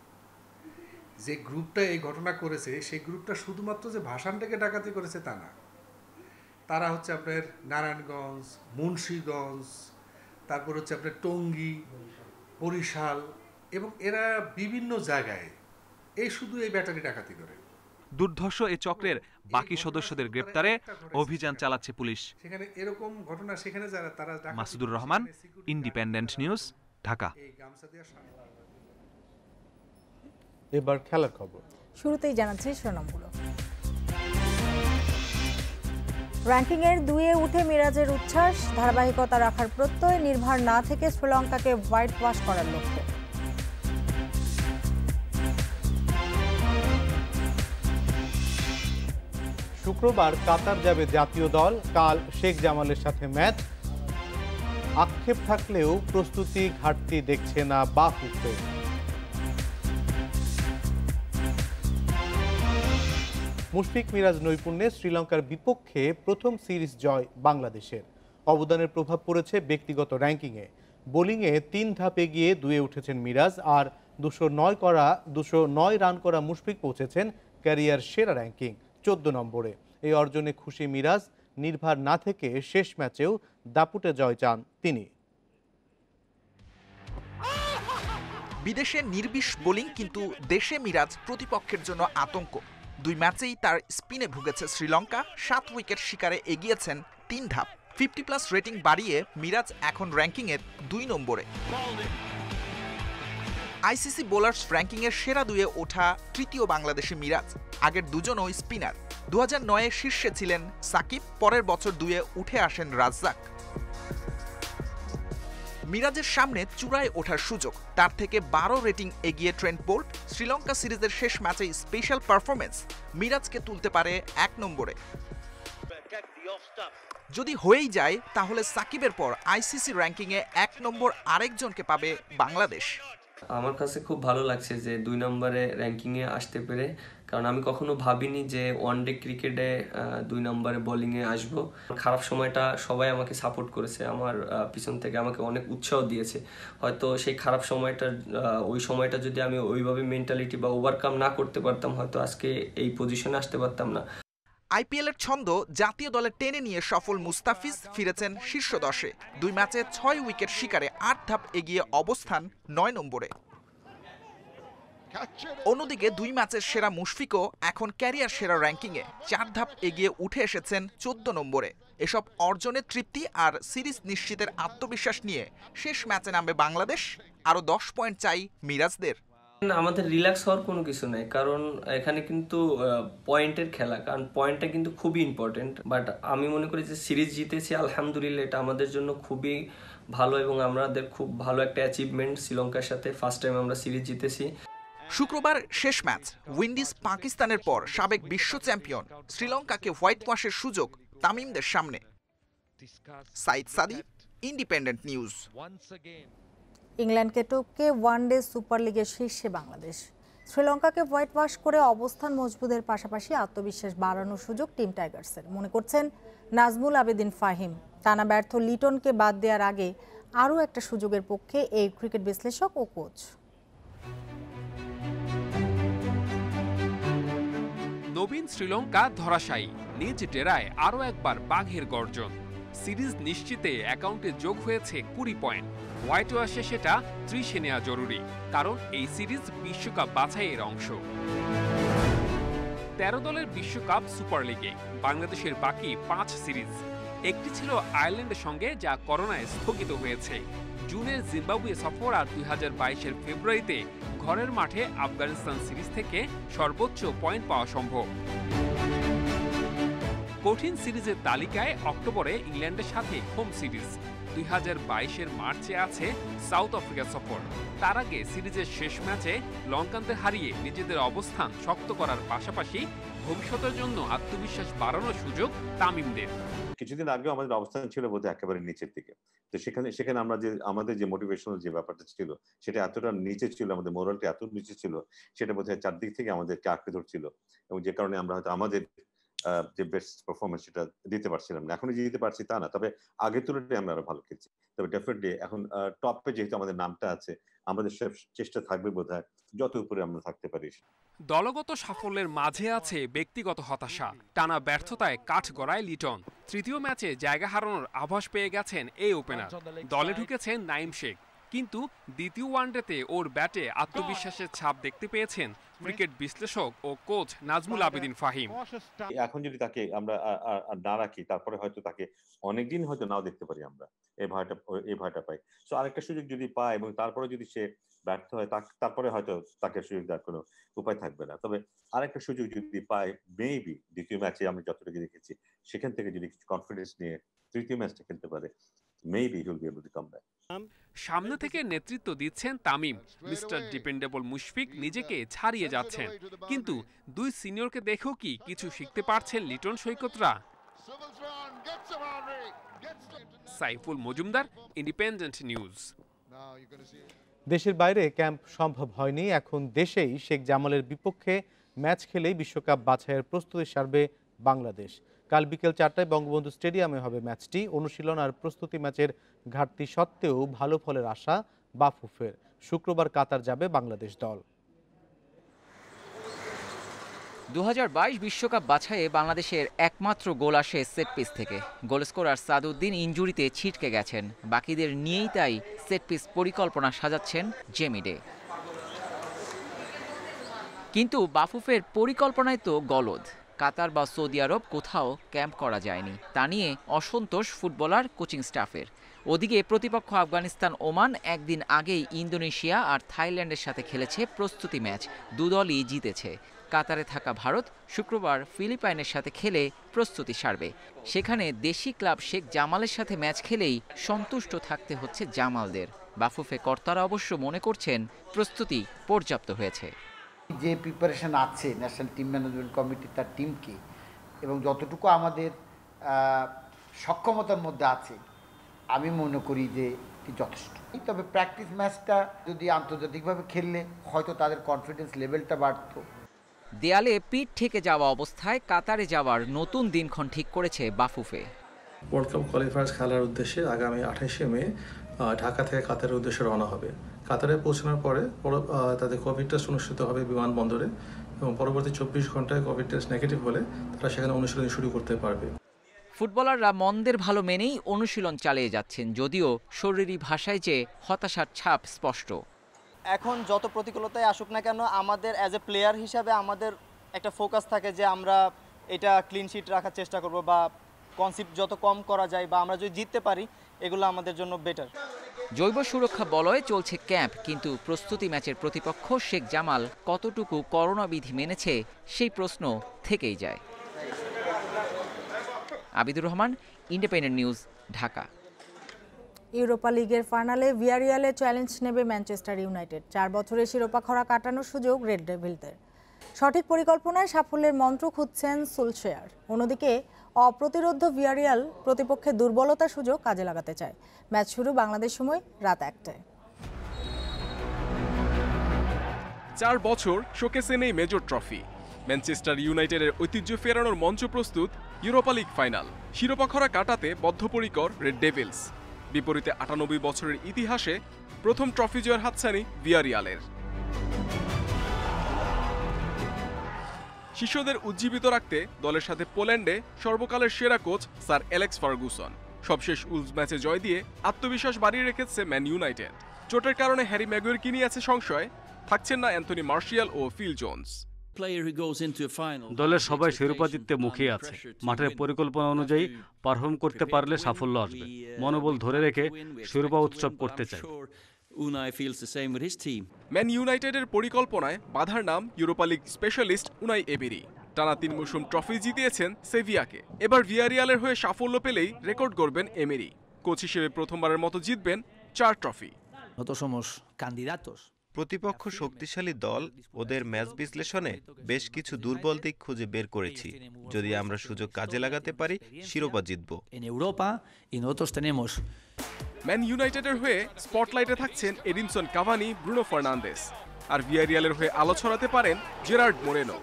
Speaker 28: যে গ্রুপটা এই ঘটনা করেছে সেই গ্রুপটা শুধুমাত্র যে ভাসানটাকে ডাকাতি করেছে তা না, তারা হচ্ছে আপনার নারায়ণগঞ্জ, মুন্সিগঞ্জ, তারপর হচ্ছে আপনার টঙ্গী, বরিশাল, এবং এরা বিভিন্ন জায়গায় এই শুধু এই ব্যাটারি ডাকাতি করে।
Speaker 5: দুর্ধর্ষ এই চক্রের বাকি সদস্যদের গ্রেপ্তারে অভিযান চালাচ্ছে পুলিশ।
Speaker 28: সেখানে এরকম ঘটনা সেখানে যারা তারা।
Speaker 5: Masudur Rahman, independent news, Dhaka.
Speaker 2: এবার খেলার খবর।
Speaker 1: শুরুতেই জানাচ্ছি শিরোনামগুলো। র্যাঙ্কিংয়ের 2-এ উঠে মিরাজের উচ্ছ্বাস, ধারাবাহিকতা রাখার প্রত্যয়, নির্ভর না থেকে শ্রীলঙ্কাকে হোয়াইট ওয়াশ করার লক্ষ্য।
Speaker 2: শুক্রবার কাতার যাবে জাতীয় দল, কাল শেখ জামালের সাথে ম্যাচ। আক্ষেপ থাকলেও প্রস্তুতি ঘাটতি দেখছে না বাফুফে। মুশফিক মিরাজ নৈপুণ্যে শ্রীলঙ্কার বিপক্ষে প্রথম সিরিজ জয় বাংলাদেশের। অবদানের প্রভাব পড়েছে ব্যক্তিগত র্যাঙ্কিংয়ে। বোলিংয়ে 3 ধাপ এগিয়ে 2-এ উঠেছেন মিরাজ, আর 209 রান করা মুশফিক পৌঁছেছেন ক্যারিয়ার সেরা র্যাঙ্কিং 14 নম্বরে। এই অর্জনে খুশি মিরাজ, নির্ভর না থেকে শেষ ম্যাচেও দাপুটে জয় চান তিনি।
Speaker 3: বিদেশে নির্বিষ বোলিং, কিন্তু দেশে মিরাজ প্রতিপক্ষের জন্য আতঙ্ক। 2 ম্যাচেই তার স্পিনে ভুগেছে শ্রীলঙ্কা। 7 উইকেট শিকারে এগিয়েছেন 3 ধাপ। 50+ রেটিং বাড়িয়ে মিরাজ এখন র্যাঙ্কিংয়ের 2 নম্বরে। আইসিসি বোলার্স র্যাঙ্কিংয়ের সেরা 2-এ ওঠা তৃতীয় বাংলাদেশি মিরাজ। আগের দুজনও স্পিনার। 2009-এ শীর্ষে ছিলেন সাকিব, পরের বছর 2-এ উঠে আসেন রাজ্জাক। মিরাজের সামনে চূড়ায় ওঠার সুযোগ, তার থেকে 12 রেটিং এগিয়ে ট্রেন্ট বোল্ট। শ্রীলঙ্কা সিরিজের শেষ ম্যাচে স্পেশাল পারফরমেন্স মিরাজকে তুলতে পারে 1 নম্বরে। যদি হয়েই যায় তাহলে সাকিবের পর আইসিসি র্যাঙ্কিংয়ে 1 নম্বর আরেকজনকে পাবে বাংলাদেশ।
Speaker 8: আমার কাছে খুব ভালো লাগছে যে 2 নম্বরে র্যাঙ্কিংয়ে আসতে পেরে, কারণ আমি কখনো ভাবিনি যে ওয়ানডে ক্রিকেটে 2 নম্বরে বোলিংয়ে আসবো। খারাপ সময়টা সবাই আমাকে সাপোর্ট করেছে, আমার পিছন থেকে আমাকে অনেক উৎসাহ দিয়েছে। হয়তো সেই খারাপ সময়টা ওই সময়টা যদি আমি ওইভাবে মেন্টালিটি বা ওভারকাম না করতে পারতাম, হয়তো আজকে এই পজিশনে আসতে পারতাম না।
Speaker 3: আইপিএলের ছন্দ জাতীয় দলে টেনে নিয়ে সফল মুস্তাফিজ ফিরেছেন শীর্ষ 10-এ। 2 ম্যাচে 6 উইকেট শিকারে 8 ধাপ এগিয়ে অবস্থান 9 নম্বরে। অন্যদিকে 2 ম্যাচের সেরা মুশফিকও এখন ক্যারিয়ার সেরা র্যাঙ্কিংয়ে 4 ধাপ এগিয়ে উঠে এসেছেন 14 নম্বরে। এসব অর্জনের তৃপ্তি আর সিরিজ নিশ্চিতের আত্মবিশ্বাস নিয়ে শেষ ম্যাচে নামবে বাংলাদেশ। আরও 10 পয়েন্ট চাই মিরাজদের।
Speaker 8: আমাদের রিল্যাক্স হওয়ার কোনো কিছু নেই, কারণ এখানে কিন্তু পয়েন্টের খেলা, কারণ পয়েন্টটা কিন্তু খুবই ইম্পর্টেন্ট। বাট আমি মনে করি যে সিরিজ জিতেছি, আলহামদুলিল্লাহ, এটা আমাদের জন্য খুবই ভালো এবং আমাদের খুব ভালো একটা অ্যাচিভমেন্ট। শ্রীলঙ্কার সাথে ফার্স্ট টাইম আমরা সিরিজ জিতেছি।
Speaker 3: শুক্রবার শেষ ম্যাচ। উইন্ডিজ পাকিস্তানের পর সাবেক বিশ্ব চ্যাম্পিয়ন শ্রীলঙ্কাকে হোয়াইট ওয়াশের সুযোগ তামিমদের সামনে। সাইদ সাদি, ইন্ডিপেন্ডেন্ট নিউজ।
Speaker 1: ইংল্যান্ডকে টপকে ওয়ানডে সুপার লিগের শীর্ষে বাংলাদেশ। শ্রীলঙ্কাকে হোয়াইট ওয়াশ করে অবস্থান মজবুতের পাশাপাশি আত্মবিশ্বাস বাড়ানোর সুযোগ টিম টাইগার্সের, মনে করছেন নাজমুল আবেদিন ফাহিম। টানা ব্যর্থ লিটনকে বাদ দেওয়ার আগে আরও একটা সুযোগের পক্ষে এই ক্রিকেট বিশ্লেষক ও কোচ।
Speaker 9: নবীন শ্রীলঙ্কা ধরাশায়ী, নিজ ডেরায় আরও একবার বাঘের গর্জন। সিরিজ নিশ্চিতে অ্যাকাউন্টে যোগ হয়েছে 20 পয়েন্ট। হোয়াইট ওয়াশে সেটা 30-এ নেওয়া জরুরি, কারণ এই সিরিজ বিশ্বকাপ বাছাইয়ের অংশ। 13 দলের বিশ্বকাপ সুপার লিগে বাংলাদেশের বাকি 5 সিরিজ। একটি ছিল আয়ারল্যান্ডের সঙ্গে, যা করোনায় স্থগিত হয়েছে। জুনের জিম্বাবুয়ে সফর আর 2022-এর ফেব্রুয়ারিতে ঘরের মাঠে আফগানিস্তান সিরিজ থেকে সর্বোচ্চ পয়েন্ট পাওয়া সম্ভব। কঠিন সিরিজের তালিকায় অক্টোবরে ইংল্যান্ডের সাথে হোম সিরিজ, 2022-এর মার্চে আছে সাউথ আফ্রিকা সফর। তার আগে সিরিজের শেষ ম্যাচে লঙ্কানদের হারিয়ে নিজেদের অবস্থান শক্ত করার পাশাপাশি ভবিষ্যতের জন্য আত্মবিশ্বাস বাড়ানোর সুযোগ তামিমদের।
Speaker 10: কিছুদিন আগেও আমাদের অবস্থান ছিল বোধহয় একেবারে নিচের দিকে, তো সেখানে আমরা যে আমাদের যে মোটিভেশনাল যে ব্যাপারটা ছিল সেটা এতটা নিচে ছিল, আমাদের মোরালটা এত নিচে ছিল, সেটা বোধহয় চারদিক থেকে আমাদেরকে আঁকড়ে ধরছিল, এবং যে কারণে আমরা হয়তো আমাদের যে বেস্ট পারফরমেন্স সেটা দিতে পারছিলাম না। এখনই যে দিতে পারছি তা না, তবে আগের তুলনায় আমরা আরো ভালো খেলছি। তবে ডেফিনেটলি এখন টপে যেহেতু আমাদের নামটা আছে, আমাদের চেষ্টা থাকবে বোধহয় যত উপরে আমরা থাকতে পারি।
Speaker 9: দলগত সাফল্যের মাঝে আছে ব্যক্তিগত হতাশা। টানা ব্যর্থতায় কাঠ গড়ায় লিটন। তৃতীয় ম্যাচে জায়গা হারানোর আভাস পেয়ে গেছেন এই ওপেনার। দলে ঢুকেছেন নাইম শেখ, কিন্তু দ্বিতীয় ওয়ানডেতে ওর ব্যাটে আত্মবিশ্বাসের ছাপ দেখতে পেয়েছেন ক্রিকেট বিশ্লেষক ও কোচ নাজমুল আবেদিন ফাহিম।
Speaker 10: এখন যদি তাকে আমরা না রাখি, তারপরে হয়তো তাকে অনেকদিন হয়তো নাও দেখতে পারি আমরা, এই ভয়টা পাই। সো আরেকটা সুযোগ যদি পায় এবং তারপরে যদি সে ব্যর্থ হয়, তারপরে হয়তো তাকে সুযোগ দেওয়ার কোনো উপায় থাকবে না। তবে আরেকটা সুযোগ যদি পায়, মেবি দ্বিতীয় ম্যাচে আমরা যতটুকু দেখেছি সেখান থেকে যদি কিছু কনফিডেন্স নিয়ে তৃতীয় ম্যাচটা খেলতে পারে, maybe he will be able to come back.
Speaker 9: সামনে থেকে নেতৃত্ব দিচ্ছেন তামিম, মিস্টার ডিপেন্ডেবল মুশফিক নিজেকে ছাড়িয়ে যাচ্ছেন, কিন্তু দুই সিনিয়রকে দেখেও কি কিছু শিখতে পারছেন লিটন সৈকতরা? Saiful Majumdar, independent news.
Speaker 2: দেশের বাইরে ক্যাম্প সম্ভব হয়নি, এখন দেশেই শেখ জামালের বিপক্ষে ম্যাচ খেলেই বিশ্বকাপ বাছাইয়ের প্রস্তুতি সারবে বাংলাদেশ। কাল বিকেল 4টায় বঙ্গবন্ধু স্টেডিয়ামে হবে ম্যাচটি। অনুশীলন আর প্রস্তুতি ম্যাচের ঘাটতি সত্ত্বেও ভালো ফলের আশা বাফুফের। শুক্রবার কাতার যাবে বাংলাদেশ দল।
Speaker 11: 2022 বিশ্বকাপ বাছাইয়ে বাংলাদেশের একমাত্র গোল আসে সেট পিস থেকে। গোল স্কোরার সাদউদ্দিন ইনজুরিতে ছিটকে গেছেন, বাকিদের নিয়েই তাই সেট পিস পরিকল্পনা সাজাচ্ছেন জেমিডে। কিন্তু বাফুফের পরিকল্পনায় তো গলদ। কাতার বা সৌদি আরব কোথাও ক্যাম্প করা যায়নি, তা নিয়ে অসন্তোষ ফুটবলার, কোচিং স্টাফের। ওদিকে প্রতিপক্ষ আফগানিস্তান ওমান একদিন আগেই ইন্দোনেশিয়া আর থাইল্যান্ডের সাথে খেলেছে প্রস্তুতি ম্যাচ, দুদলই জিতেছে। কাতারে থাকা ভারত শুক্রবার ফিলিপাইনের সাথে খেলে প্রস্তুতি সারবে। সেখানে দেশি ক্লাব শেখ জামালের সাথে ম্যাচ খেলেই সন্তুষ্ট থাকতে হচ্ছে জামালদের। বাফুফে কর্তারা অবশ্য মনে করছেন প্রস্তুতি পর্যাপ্ত হয়েছে।
Speaker 12: যে প্রিপারেশন আছে ন্যাশনাল টিম ম্যানেজমেন্ট কমিটি তার টিমকে, এবং যতটুকু আমাদের সক্ষমতার মধ্যে আছে, আমি মনে করি যে যথেষ্ট। তবে প্র্যাকটিস ম্যাচটা যদি আন্তর্জাতিকভাবে খেললে হয়তো তাদের কনফিডেন্স লেভেলটা বাড়তো।
Speaker 11: দেয়ালে পিঠ ঠেকে যাওয়া অবস্থায় কাতারে যাওয়ার নতুন দিনক্ষণ ঠিক করেছে বাফুফে।
Speaker 13: ওয়ার্ল্ড কাপ কোয়ালিফায়ার্স খেলার উদ্দেশ্যে আগামী 28শে মে ঢাকা থেকে কাতারের উদ্দেশ্যে রওনা হবে। কাতারে পৌঁছানোর পরে তাদের কোভিড টেস্ট অনুষ্ঠিত হবে বিমানবন্দরে, এবং পরবর্তী 24 ঘন্টায় কোভিড টেস্ট নেগেটিভ হলে তারা সেখানে অনুশীলন শুরু করতে পারবে।
Speaker 11: ফুটবলাররা মন্দের ভালো মেনেই অনুশীলন চালিয়ে যাচ্ছেন, যদিও শরীরী ভাষায় যে হতাশার ছাপ স্পষ্ট।
Speaker 14: এখন যত প্রতিকূলতায় আসুক না কেন, আমাদের অ্যাজ এ প্লেয়ার হিসাবে আমাদের একটা ফোকাস থাকে যে আমরা এটা ক্লিন শিট রাখার চেষ্টা করব, বা কনসেপ্ট যত কম করা যায়, বা আমরা যদি জিততে পারি এগুলো আমাদের জন্য বেটার।
Speaker 11: জৈব সুরক্ষা বলয়ে চলছে ক্যাম্প, কিন্তু প্রস্তুতি ম্যাচের প্রতিপক্ষ শেখ জামাল কতটুকু করোনা বিধি মেনেছে সেই প্রশ্ন থেকেই যায়। Abidur Rahman, independent news, Dhaka.
Speaker 1: Europa লিগের ফাইনালে ভিয়ারিয়ালে চ্যালেঞ্জ নেবে ম্যানচেস্টার ইউনাইটেড। 4 বছরের শিরোপা খরা কাটানোর সুযোগ রেড ডেভিলদের। সঠিক পরিকল্পনায় সাফল্যের মন্ত্র খুঁজছেন সোলশায়ার। অন্যদিকে অপ্রতিরোধ্য ভিয়ারিয়াল প্রতিপক্ষের দুর্বলতার সুযোগ কাজে লাগাতে চায়। ম্যাচ শুরু বাংলাদেশ সময় রাত 1টায়।
Speaker 15: 4 বছর শোকেসে নেই মেজর ট্রফি। ম্যানচেস্টার ইউনাইটেডের ঐতিহ্য ফেরানোর মঞ্চ প্রস্তুত ইউরোপা লিগ ফাইনাল। শিরোপা খরা কাটাতে বদ্ধপরিকর রেড ডেভিলস। বিপরীতে 98 বছরের ইতিহাসে প্রথম ট্রফি জয়ের হাতছানি ভিয়ারিয়ালের। শিশুদের উজ্জীবিত রাখতে দলের সাথে পোল্যান্ডে সর্বকালের সেরা কোচ স্যার অ্যালেক্স ফার্গুসন। সবশেষ উলস ম্যাচে জয় দিয়ে আত্মবিশ্বাস বাড়িয়ে রেখেছে ম্যান ইউনাইটেড। চোটের কারণে হ্যারি ম্যাগুয়েরকে নিয়ে আছে সংশয়, থাকছেন না অ্যান্থনি মার্শিয়াল ও ফিল জোন্স।
Speaker 16: দলের সবাই শিরোপা জিততে মুখিয়ে আছে। মাঠের পরিকল্পনা অনুযায়ী পারফর্ম করতে পারলে সাফল্য আসবে। মনোবল ধরে রেখে শিরোপা উৎসব করতে চাই।
Speaker 15: ম্যান ইউনাইটেডের পরিকল্পনায় বাধার নাম ইউরোপা লিগ স্পেশালিস্ট উনাই এমেরি। টানা 3 মৌসুম ট্রফি জিতিয়েছেন সেভিয়াকে। এবার ভিয়ারিয়ালের হয়ে সাফল্য পেলেই রেকর্ড গড়বেন এমেরি। কোচ হিসেবে প্রথমবারের মতো জিতবেন 4 ট্রফি।
Speaker 17: প্রতিপক্ষ শক্তিশালী দল, ওদের ম্যাচ বিশ্লেষণে বেশ কিছু দুর্বল দিক খুঁজে বের করেছি। যদি আমরা সুযোগ কাজে লাগাতে পারি, শিরোপা জিতব।
Speaker 15: ম্যান ইউনাইটেডের হয়ে স্পটলাইটে থাকছেন এডিনসন কাভানি, ব্রুনো ফার্নান্দেস। আর ভিয়ারিয়ালের হয়ে আলো ছড়াতে পারেন জেরার্ড মোরেনো।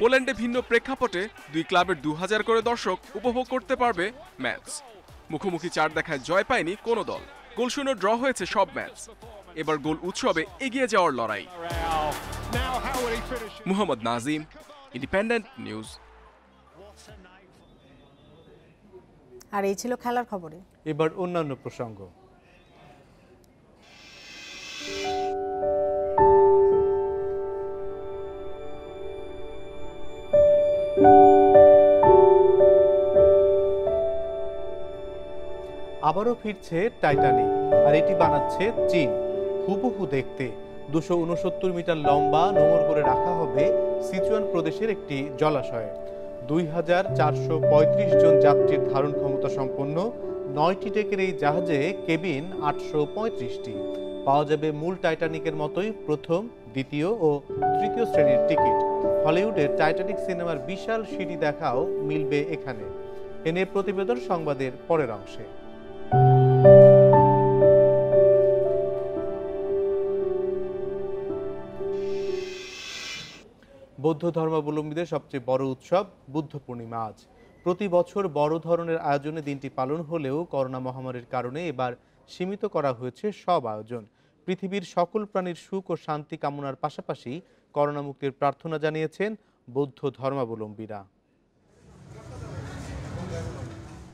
Speaker 15: পোল্যান্ডে ভিন্ন প্রেক্ষাপটে দুই ক্লাবের 2000 করে দর্শক উপভোগ করতে পারবে ম্যাচ। মুখোমুখি 4 দেখায় জয় পায়নি কোনো দল। গোলশূন্য ড্র হয়েছে সব ম্যাচ। এবার গোল উৎসবে এগিয়ে যাওয়ার লড়াই। Muhammad Nazim, independent news.
Speaker 1: আর এই ছিল খেলার খবরে।
Speaker 2: এবার অন্যান্য প্রসঙ্গ। আবারও ফিরছে টাইটানিক, আর এটি বানাচ্ছে চীন। হুবহু দেখতে 269 মিটার লম্বা, নোঙর করে রাখা হবে সিচুয়ান প্রদেশের একটি জলাশয়ে। 2435 জন যাত্রীর ধারণ ক্ষমতা সম্পন্ন 9টি ডেকের এই জাহাজে কেবিন 835টি। পাওয়া যাবে মূল টাইটানিকের মতোই প্রথম, দ্বিতীয় ও তৃতীয় শ্রেণীর টিকিট। হলিউডের টাইটানিক সিনেমার বিশাল সিঁড়ি দেখাও মিলবে এখানে। এ নিয়ে প্রতিবেদন সংবাদের পরের অংশে। বৌদ্ধ ধর্মাবলম্বীদের সবচেয়ে বড় উৎসব বুদ্ধ পূর্ণিমা আজ। প্রতি বছর বড় ধরনের আয়োজনে দিনটি পালন হলেও করোনা মহামারীর কারণে এবার সীমিত করা হয়েছে সব আয়োজন। পৃথিবীর সকল প্রাণীর সুখ ও শান্তি কামনার পাশাপাশি করোনা মুক্তির প্রার্থনা জানিয়েছেন বৌদ্ধ ধর্মাবলম্বীরা।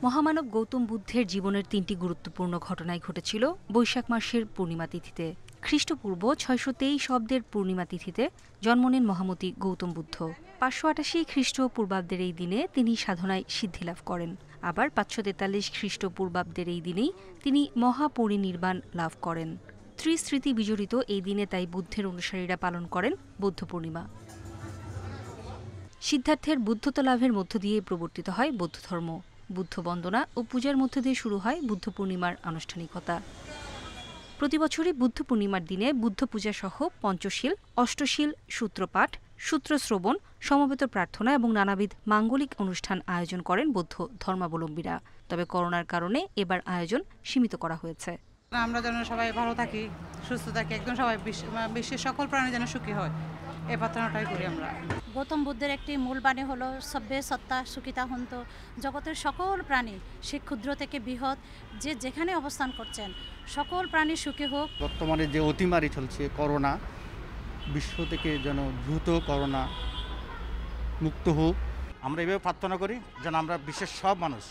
Speaker 4: মহামানব গৌতম বুদ্ধের জীবনের 3টি গুরুত্বপূর্ণ ঘটনাই ঘটেছিল বৈশাখ মাসের পূর্ণিমা তিথিতে। খ্রিস্টপূর্ব 623 অব্দের পূর্ণিমা তিথিতে জন্ম নেন মহামতি গৌতম বুদ্ধ। 588 খ্রিস্টপূর্বাব্দের এই দিনে তিনি সাধনায় সিদ্ধিলাভ করেন। আবার 543 খ্রিস্টপূর্বাব্দের এই দিনেই তিনি মহাপরিনির্বাণ লাভ করেন। ত্রিস্মৃতি বিজড়িত এই দিনে তাই বুদ্ধের অনুসারীরা পালন করেন বৌদ্ধ পূর্ণিমা। সিদ্ধার্থের বুদ্ধত্ব লাভের মধ্য দিয়ে প্রবর্তিত হয় বৌদ্ধ ধর্ম। বুদ্ধ বন্দনা ও পূজার মধ্য দিয়ে শুরু হয় বুদ্ধ পূর্ণিমার আনুষ্ঠানিকতা। প্রতিবছরই বুদ্ধ পূর্ণিমার দিনে বুদ্ধ পূজা সহ পঞ্চশীল, অষ্টশীল, সূত্রপাঠ, সূত্রশ্রবণ, সমবেত প্রার্থনা এবং নানাবিধ মাঙ্গলিক অনুষ্ঠান আয়োজন করেন বৌদ্ধ ধর্মাবলম্বীরা। তবে করোনার কারণে এবার আয়োজন সীমিত করা হয়েছে।
Speaker 18: আমরা যেন সবাই ভালো থাকি, সুস্থ থাকি, একদম সবাই বিশ্বের সকল প্রাণী যেন সুখী হয়, এই প্রার্থনাটাই করি আমরা।
Speaker 19: গৌতম বুদ্ধের একটি মূল বাণী হলো সব্যে সত্তা সুখিতা হন্ত। জগতের সকল প্রাণী, সে ক্ষুদ্র থেকে বৃহৎ, যে যেখানে অবস্থান করছেন, সকল প্রাণী সুখী হোক।
Speaker 20: বর্তমানে যে অতিমারি চলছে করোনা, বিশ্ব থেকে যেন দ্রুত করোনা মুক্ত হোক।
Speaker 21: আমরা এইভাবে প্রার্থনা করি যেন আমরা বিশ্বের সব মানুষ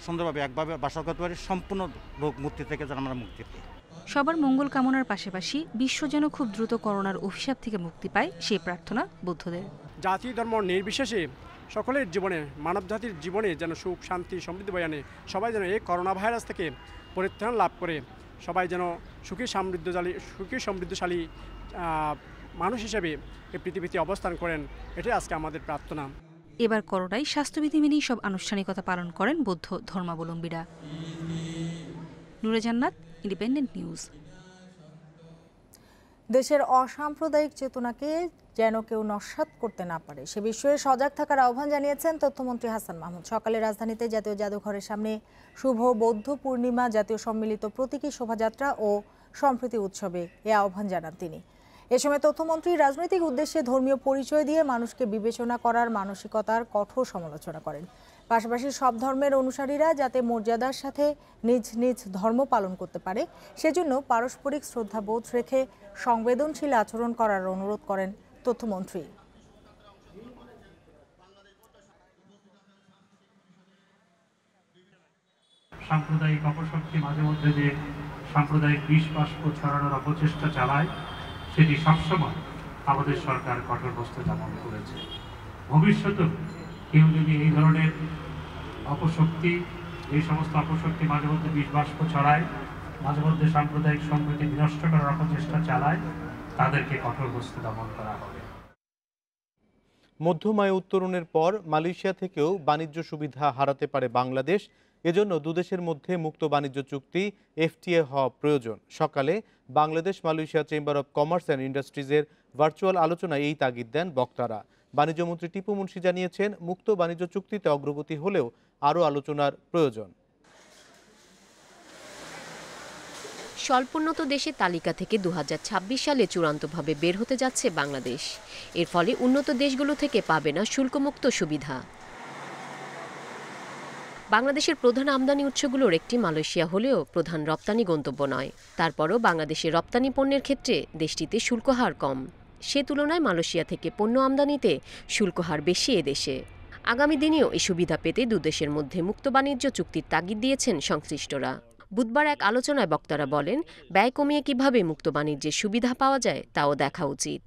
Speaker 21: সুন্দরভাবে একভাবে বাস করতে পারি, সম্পূর্ণ রোগ মুক্তি থেকে যেন আমরা মুক্তি পাই।
Speaker 4: সবার মঙ্গল কামনার পাশাপাশি বিশ্ব যেন খুব দ্রুত করোনার অভিশাপ থেকে মুক্তি পায়, সেই প্রার্থনা বৌদ্ধদের।
Speaker 22: জাতি ধর্ম নির্বিশেষে সকলের জীবনে, মানব জাতির জীবনে যেন সুখ শান্তি সমৃদ্ধি বয়ে আনে। সবাই যেন এই করোনা ভাইরাস থেকে পরিত্রাণ লাভ করে সবাই যেন সুখী সমৃদ্ধশালী মানুষ হিসেবে এই পৃথিবীতে অবস্থান করেন, এটাই আজকে আমাদের প্রার্থনা।
Speaker 4: এবার করোনায় স্বাস্থ্যবিধি মেনেই সব আনুষ্ঠানিকতা পালন করেন বৌদ্ধ ধর্মাবলম্বীরা। নূরে জান্নাত, ইন্ডিপেন্ডেন্ট নিউজ।
Speaker 1: দেশের অসাম্প্রদায়িক চেতনাকে যেন কেউ নস্যাৎ করতে না পারে সে বিষয়ে সজাগ থাকার আহ্বান জানিয়েছেন তথ্যমন্ত্রী হাসান মাহমুদ। সকালে রাজধানীতে জাতীয় জাদুঘরের সামনে শুভ বৌদ্ধ পূর্ণিমা জাতীয় সম্মিলিত প্রতীকী শোভাযাত্রা ও সম্প্রীতি উৎসবে এ আহ্বান জানান তিনি। এ সময় তথ্যমন্ত্রী রাজনৈতিক উদ্দেশ্যে ধর্মীয় পরিচয় দিয়ে মানুষকে বিবেচনা করার মানসিকতার কঠোর সমালোচনা করেন। পাশাপাশি সব ধর্মের অনুসারীরা যাতে মর্যাদার সাথে নিজ নিজ ধর্ম পালন করতে পারে সেজন্য পারস্পরিক শ্রদ্ধাবোধ রেখে সংবেদনশীল আচরণ করার অনুরোধ করেন তথ্যমন্ত্রী।
Speaker 23: সাম্প্রদায়িক অপশক্তি মাঝে মধ্যে যে সাম্প্রদায়িক বিষ বাষ্প ছড়ানোর অপচেষ্টা চালায়, সেটি সবসময় আমাদের সরকার কঠোর হস্তে দমন করেছে। ভবিষ্যতেও কেউ যদি এই ধরনের অপশক্তি, এই সমস্ত অপশক্তি মাঝে মধ্যে বিষ বাষ্প ছড়ায়, মাঝে মধ্যে সাম্প্রদায়িক সম্প্রীতি বিনষ্ট করার অপচেষ্টা চালায়, তাদেরকে কঠোর হস্তে দমন করা হবে।
Speaker 2: মধ্যম আয় উত্তরণের পর মালয়েশিয়া থেকেও বাণিজ্য সুবিধা হারাতে পারে বাংলাদেশ। এজন্য দুদেশের মধ্যে মুক্ত বাণিজ্য চুক্তি এফটিএ হওয়া প্রয়োজন। সকালে Bangladesh Malaysia chamber of commerce and ইন্ডাস্ট্রিজের ভার্চুয়াল আলোচনায় এই তাগিদ দেন বক্তারা। বাণিজ্যমন্ত্রী টিপু মুন্সি জানিয়েছেন, মুক্ত বাণিজ্য চুক্তিতে অগ্রগতি হলেও আরও আলোচনার প্রয়োজন।
Speaker 24: স্বল্পোন্নত দেশের তালিকা থেকে 2026 সালে চূড়ান্তভাবে বের হতে যাচ্ছে বাংলাদেশ। এর ফলে উন্নত দেশগুলো থেকে পাবে না শুল্কমুক্ত সুবিধা। বাংলাদেশের প্রধান আমদানি উৎসগুলোর একটি মালয়েশিয়া হলেও প্রধান রপ্তানি গন্তব্য নয়। তারপরও বাংলাদেশের রপ্তানি পণ্যের ক্ষেত্রে দেশটিতে শুল্ক হার কম। সে তুলনায় মালয়েশিয়া থেকে পণ্য আমদানিতে শুল্ক হার বেশি এদেশে। আগামী দিনেও এই সুবিধা পেতে দুদেশের মধ্যে মুক্ত বাণিজ্য চুক্তির তাগিদ দিয়েছেন সংশ্লিষ্টরা। বুধবার এক আলোচনায় বক্তারা বলেন, ব্যয় কমিয়ে কিভাবে মুক্ত বাণিজ্যের সুবিধা পাওয়া যায় তাও দেখা উচিত।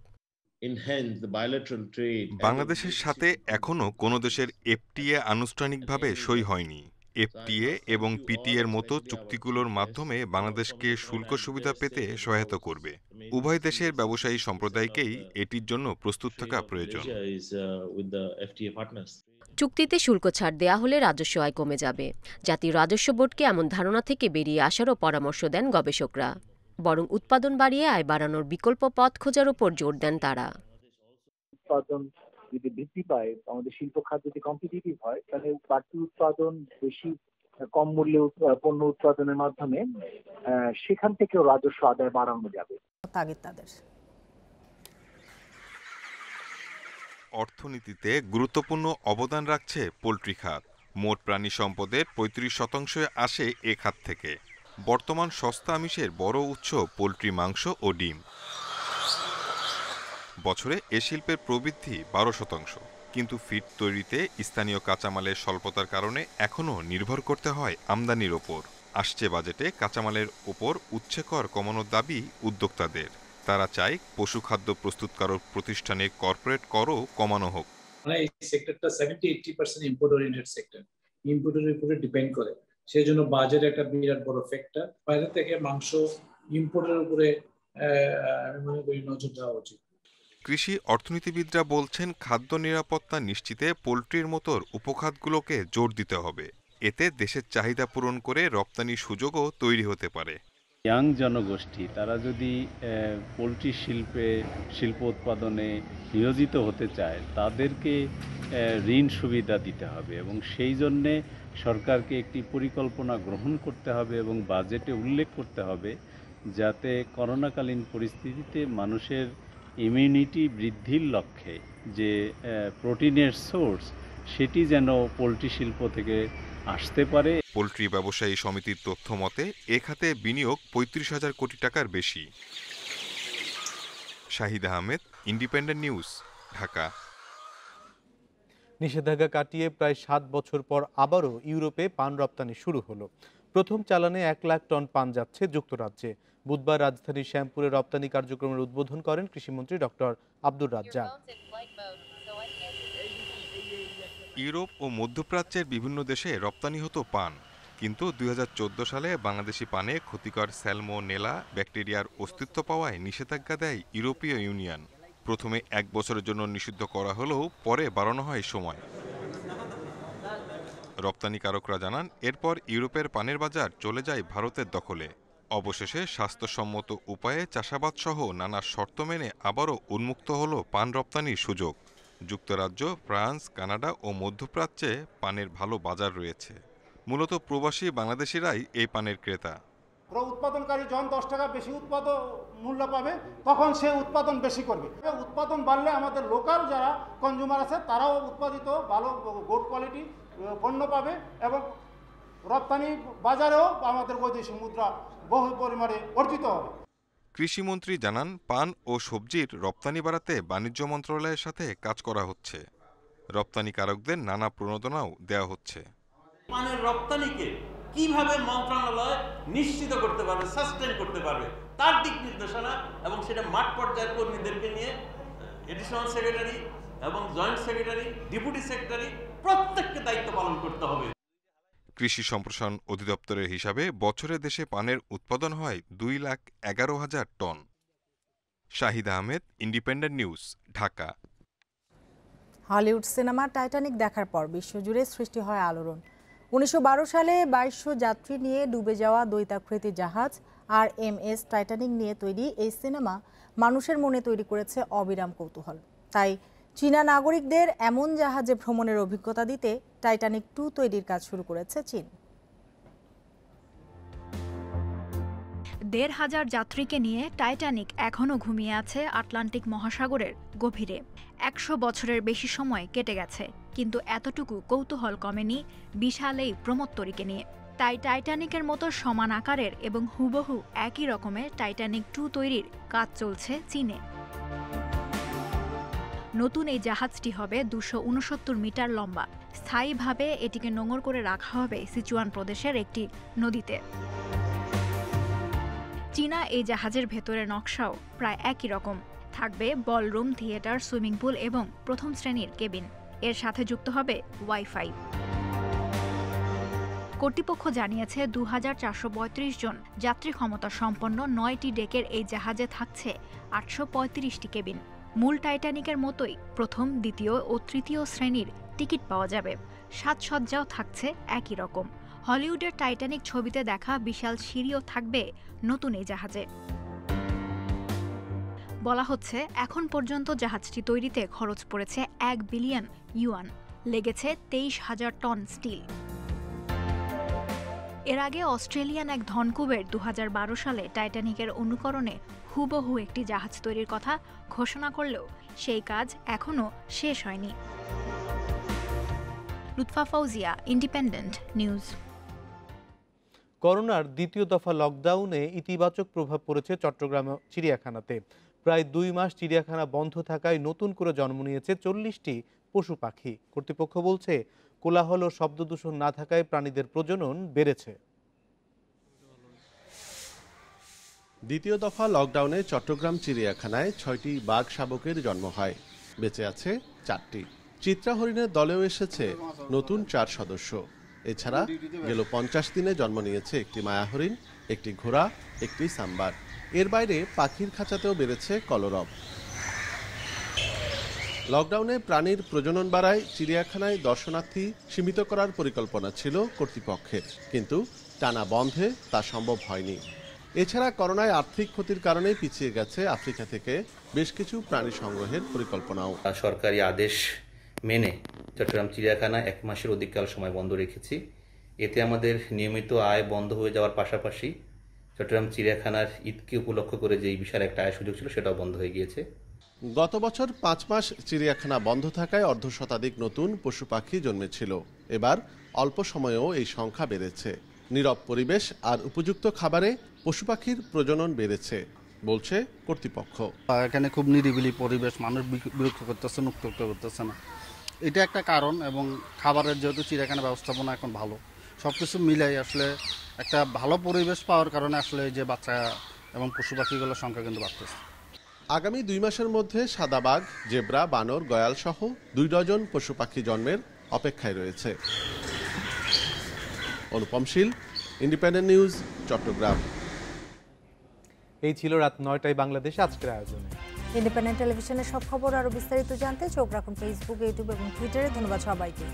Speaker 29: বাংলাদেশের সাথে এখনও কোনো দেশের এফটিএ আনুষ্ঠানিকভাবে সই হয়নি।
Speaker 5: এফটিএ এবং পিটিএর মতো চুক্তিগুলোর মাধ্যমে বাংলাদেশকে শুল্ক সুবিধা পেতে সহায়তা করবে। উভয় দেশের ব্যবসায়ী সম্প্রদায়কেই এটির জন্য প্রস্তুত থাকা প্রয়োজন।
Speaker 24: চুক্তিতে শুল্ক ছাড় দেয়া হলে রাজস্ব আয় কমে যাবে। জাতীয় রাজস্ব বোর্ডকে এমন ধারণা থেকে বেরিয়ে আসারও পরামর্শ দেন গবেষকরা। বরং উৎপাদন বাড়িয়ে আয় বাড়ানোর বিকল্প পথ খোঁজার উপর জোর দেন তারা।
Speaker 6: উৎপাদন যদি বৃদ্ধি পায়, আমাদের শিল্প খাত যদি কম্পিটিটিভ হয়, তাহলে বাড়তি উৎপাদন, বেশি কম মূল্যে পণ্য উৎপাদনের মাধ্যমে সেখান থেকেও রাজস্ব আদায় বাড়ানো যাবে।
Speaker 5: অর্থনীতিতে গুরুত্বপূর্ণ অবদান রাখছে পোল্ট্রি খাত। মোট প্রাণী সম্পদের ৩৫% আসে এ খাত থেকে। বর্তমান সস্তা আমিষের বড় উৎস পোল্ট্রি মাংস ও ডিম। বছরে এ শিল্পের প্রবৃদ্ধি ১২%, কিন্তু ফিড তৈরিতে স্থানীয় কাঁচামালের স্বল্পতার কারণে এখনও নির্ভর করতে হয় আমদানির ওপর। আসছে বাজেটে কাঁচামালের ওপর উৎসে কর কমানোর দাবি উদ্যোক্তাদের। তারা চায় পশুখাদ্য প্রস্তুতকারক প্রতিষ্ঠানের কর্পোরেট করও কমানো হোক।
Speaker 7: এই সেক্টরটা 70-80% ইম্পোর্ট ওরিয়েন্টেড সেক্টর, ইম্পোর্টের উপরে ডিপেন্ড করে। সেই জন্য বাজেট একটা বিরাট বড় ফ্যাক্টর। বাইরে থেকে মাংস ইম্পোর্টের উপরে আমি মনে করি নজর দেওয়া উচিত।
Speaker 5: কৃষি অর্থনীতিবিদরা বলছেন, খাদ্য নিরাপত্তা নিশ্চিতে পোল্ট্রির মতো উপখাতগুলোকে জোর দিতে হবে। এতে দেশের চাহিদা পূরণ করে রপ্তানি সুযোগও তৈরি হতে পারে।
Speaker 8: ইয়াং জনগোষ্ঠী তারা যদি পোলট্রি শিল্প উৎপাদনে নিয়োজিত হতে চায়, তাদেরকে ঋণ সুবিধা দিতে হবে এবং সেই জন্যে সরকারকে একটি পরিকল্পনা গ্রহণ করতে হবে এবং বাজেটে উল্লেখ করতে হবে, যাতে করোনাকালীন পরিস্থিতিতে মানুষের ইমিউনিটি বৃদ্ধির লক্ষ্যে যে প্রোটিনের সোর্স, সেটি যেন পোলট্রি শিল্প থেকে আসতে পারে।
Speaker 5: পোল্ট্রি ব্যবসায়ী সমিতির তথ্য মতে এ খাতে বিনিয়োগ ৩৫,০০০ কোটি টাকার বেশি। Shahid Ahmed, independent news, Dhaka.
Speaker 2: নিষেধাজ্ঞা কাটিয়ে প্রায় ৭ বছর পর আবারও ইউরোপে পান রপ্তানি শুরু হলো। প্রথম চালানে ১ লাখ টন পান যাচ্ছে যুক্তরাজ্যে। বুধবার রাজধানীর শ্যামপুরে রপ্তানি কার্যক্রমের উদ্বোধন করেন কৃষিমন্ত্রী ডক্টর আব্দুর রাজ্জাক।
Speaker 5: ইউরোপ ও মধ্যপ্রাচ্যের বিভিন্ন দেশে রপ্তানি হতো পান, কিন্তু ২০১৪ সালে বাংলাদেশি পানে ক্ষতিকর স্যালমোনেলা ব্যাকটেরিয়ার অস্তিত্ব পাওয়ায় নিষেধাজ্ঞা দেয় ইউরোপীয় ইউনিয়ন। প্রথমে ১ বছরের জন্য নিষিদ্ধ করা হলেও পরে বাড়ানো হয় সময়। রপ্তানিকারকরা জানান, এরপর ইউরোপের পানের বাজার চলে যায় ভারতের দখলে। অবশেষে স্বাস্থ্যসম্মত উপায়ে চাষাবাদ সহ নানা শর্ত মেনে আবারও উন্মুক্ত হলো পান রপ্তানির সুযোগ। যুক্তরাজ্য, ফ্রান্স, কানাডা ও মধ্যপ্রাচ্যে পানের ভালো বাজার রয়েছে। মূলত প্রবাসী বাংলাদেশিরাই এই পানের ক্রেতা।
Speaker 25: উৎপাদনকারী যখন 10 টাকা বেশি উৎপাদন মূল্য পাবে, তখন সে উৎপাদন বেশি করবে। উৎপাদন বাড়লে আমাদের লোকাল যারা কনজিউমার আছে, তারাও উৎপাদিত ভালো গুড কোয়ালিটি পণ্য পাবে এবং রপ্তানি বাজারেও আমাদের বৈদেশিক মুদ্রা বহু পরিমাণে অর্জিত হবে।
Speaker 5: কৃষিমন্ত্রী জানান, পান ও সবজির রপ্তানি বাড়াতে বাণিজ্য মন্ত্রণালয়ের সাথে কাজ করা হচ্ছে। রপ্তানিকারকদের নানা প্রণোদনাও দেওয়া হচ্ছে।
Speaker 26: পানের রপ্তানিকে কিভাবে মন্ত্রণালয় নিশ্চিত করতে পারবে, সাস্টেইন করতে পারবে, তার দিক নির্দেশনা এবং সেটা মাঠ পর্যায়ের কর্মীদেরকে নিয়ে এডিশনাল সেক্রেটারি এবং জয়েন্ট সেক্রেটারি, ডেপুটি সেক্রেটারি প্রত্যেককে দায়িত্ব পালন করতে হবে।
Speaker 5: কৃষি সম্প্রসারণ অধিদপ্তরের হিসাবে বছরে দেশে পানের উৎপাদন হয় 2,11,000 টন। Shahid Ahmed, independent news, Dhaka.
Speaker 1: Hollywood cinema Titanic দেখার পর বিশ্বজুড়ে সৃষ্টি হয় আলোড়ন। 1912 সালে 2200 যাত্রী নিয়ে ডুবে যাওয়া দ্বৈতাকৃতি জাহাজ RMS টাইটানিক নিয়ে তৈরি এই সিনেমা মানুষের মনে তৈরি করেছে অবিরাম কৌতূহল। তাই চীনা নাগরিকদের এমন জাহাজে ভ্রমণের অভিজ্ঞতা দিতে টাইটানিক 2 তৈরির কাজ শুরু করেছে চীন।
Speaker 27: 1,500 যাত্রীকে নিয়ে টাইটানিক এখনও ঘুমিয়ে আছে আটলান্টিক মহাসাগরের গভীরে। 100 বছরের বেশি সময় কেটে গেছে, কিন্তু এতটুকু কৌতূহল কমেনি বিশাল এই প্রমোত্তরীকে নিয়ে। তাই টাইটানিকের মতো সমান আকারের এবং হুবহু একই রকমের টাইটানিক 2 তৈরির কাজ চলছে চীনে। নতুন এই জাহাজটি হবে 269 মিটার লম্বা। স্থায়ীভাবে এটিকে নোঙর করে রাখা হবে সিচুয়ান প্রদেশের একটি নদীতে। চীনা এই জাহাজের ভেতরের নকশাও প্রায় একই রকম। থাকবে বলরুম, থিয়েটার, সুইমিং পুল এবং প্রথম শ্রেণীর কেবিন। এর সাথে যুক্ত হবে ওয়াইফাই। কর্তৃপক্ষ জানিয়েছে ২৪৩৫ জন যাত্রী ক্ষমতা সম্পন্ন ৯টি ডেকের এই জাহাজে থাকছে ৮৩৫টি কেবিন। মূল টাইটানিকের মতোই প্রথম, দ্বিতীয় ও তৃতীয় শ্রেণীর টিকিট পাওয়া যাবে। সাজসজ্জাও থাকছে একই রকম। হলিউডের টাইটানিক ছবিতে দেখা বিশাল সিঁড়িও থাকবে নতুন এই জাহাজে। বলা হচ্ছে এখন পর্যন্ত জাহাজটি তৈরিতে খরচ পড়েছে ১ বিলিয়ন ইউয়ান, লেগেছে ২৩,০০০ টন স্টিল। এর আগে অস্ট্রেলিয়ান এক ধনকুবের ২০১২ সালে টাইটানিকের অনুকরণে হুবহু একটি জাহাজ তৈরির কথা ঘোষণা করলেও সেই কাজ এখনও শেষ হয়নি। Lutfa Fouzia, independent news.
Speaker 2: করোনার দ্বিতীয় দফা লকডাউনে ইতিবাচক প্রভাব পড়েছে চট্টগ্রাম চিড়িয়াখানাতে। প্রায় ২ মাস চিড়িয়াখানা বন্ধ থাকায় নতুন করে জন্ম নিয়েছে ৪০টি পশু পাখি। কর্তৃপক্ষ বলছে কোলাহল ও শব্দদূষণ না থাকায় প্রাণীদের প্রজনন বেড়েছে।
Speaker 3: দ্বিতীয় দফা লকডাউনে চট্টগ্রাম চিড়িয়াখানায় ৬টি বাঘ শাবকের জন্ম হয়, বেঁচে আছে ৪টি। চিত্রা হরিণের দলেও এসেছে নতুন ৪ সদস্য। এছাড়া গেল ৫০ দিনে জন্ম নিয়েছে একটি মায়া হরিণ, একটি ঘোড়া, একটি সাম্বার। এর বাইরে পাখির খাঁচাতেও বেড়েছে কলরব। লকডাউনে প্রাণীর প্রজনন বাড়ায় চিড়িয়াখানায় দর্শনার্থী সীমিত করার পরিকল্পনা ছিল কর্তৃপক্ষের, কিন্তু টানা বন্ধে তা সম্ভব হয়নি। এছাড়া করোনায় আর্থিক ক্ষতির কারণে পিছিয়ে গেছে আফ্রিকা থেকে বেশ কিছু প্রাণী সংগ্রহের পরিকল্পনাও।
Speaker 9: সরকারি আদেশ মেনে চট্টগ্রাম চিড়িয়াখানা ১ মাসের অধিককাল সময় বন্ধ রেখেছি। এতে আমাদের নিয়মিত আয় বন্ধ হয়ে যাওয়ার পাশাপাশি চট্টগ্রাম চিড়িয়াখানার ঈদকে উপলক্ষ করে যেই বিশাল একটা আয় সুযোগ ছিল সেটাও বন্ধ হয়ে গিয়েছে।
Speaker 3: গত বছর ৫ মাস চিড়িয়াখানা বন্ধ থাকায় অর্ধশতাধিক নতুন পশু পাখি জন্মেছিল। এবার অল্প সময়েও এই সংখ্যা বেড়েছে। নীরব পরিবেশ আর উপযুক্ত খাবারে পশু পাখির প্রজনন বেড়েছে বলছে কর্তৃপক্ষ।
Speaker 20: এখানে খুব নিরিবিলি পরিবেশ, মানুষ বিরক্ত করতেছে, মুক্ত করতেছে না, এটা একটা কারণ। এবং খাবারের যেহেতু চিড়িয়াখানা ব্যবস্থাপনা এখন ভালো, সব কিছু মিলাই আসলে একটা ভালো পরিবেশ পাওয়ার কারণে আসলে এই যে বাচ্চা এবং পশু পাখিগুলোর সংখ্যা কিন্তু বাড়তেছে।
Speaker 3: আগামী ২ মাসের মধ্যে সাদা বাঘ, জেব্রা, বানর, গয়াল সহ ২ ডজন পশু পাখি জন্মের অপেক্ষায় রয়েছে। অনুপম শীল, ইন্ডিপেন্ডেন্ট নিউজ, চট্টগ্রাম।
Speaker 2: এই ছিল রাত ৯টায় বাংলাদেশে আজকের আয়োজনে।
Speaker 1: ইন্ডিপেন্ডেন্ট টেলিভিশনের সব খবর আরো বিস্তারিত জানতে চোখ রাখুন ফেসবুক, ইউটিউব এবং টুইটারে। ধন্যবাদ সবাইকে।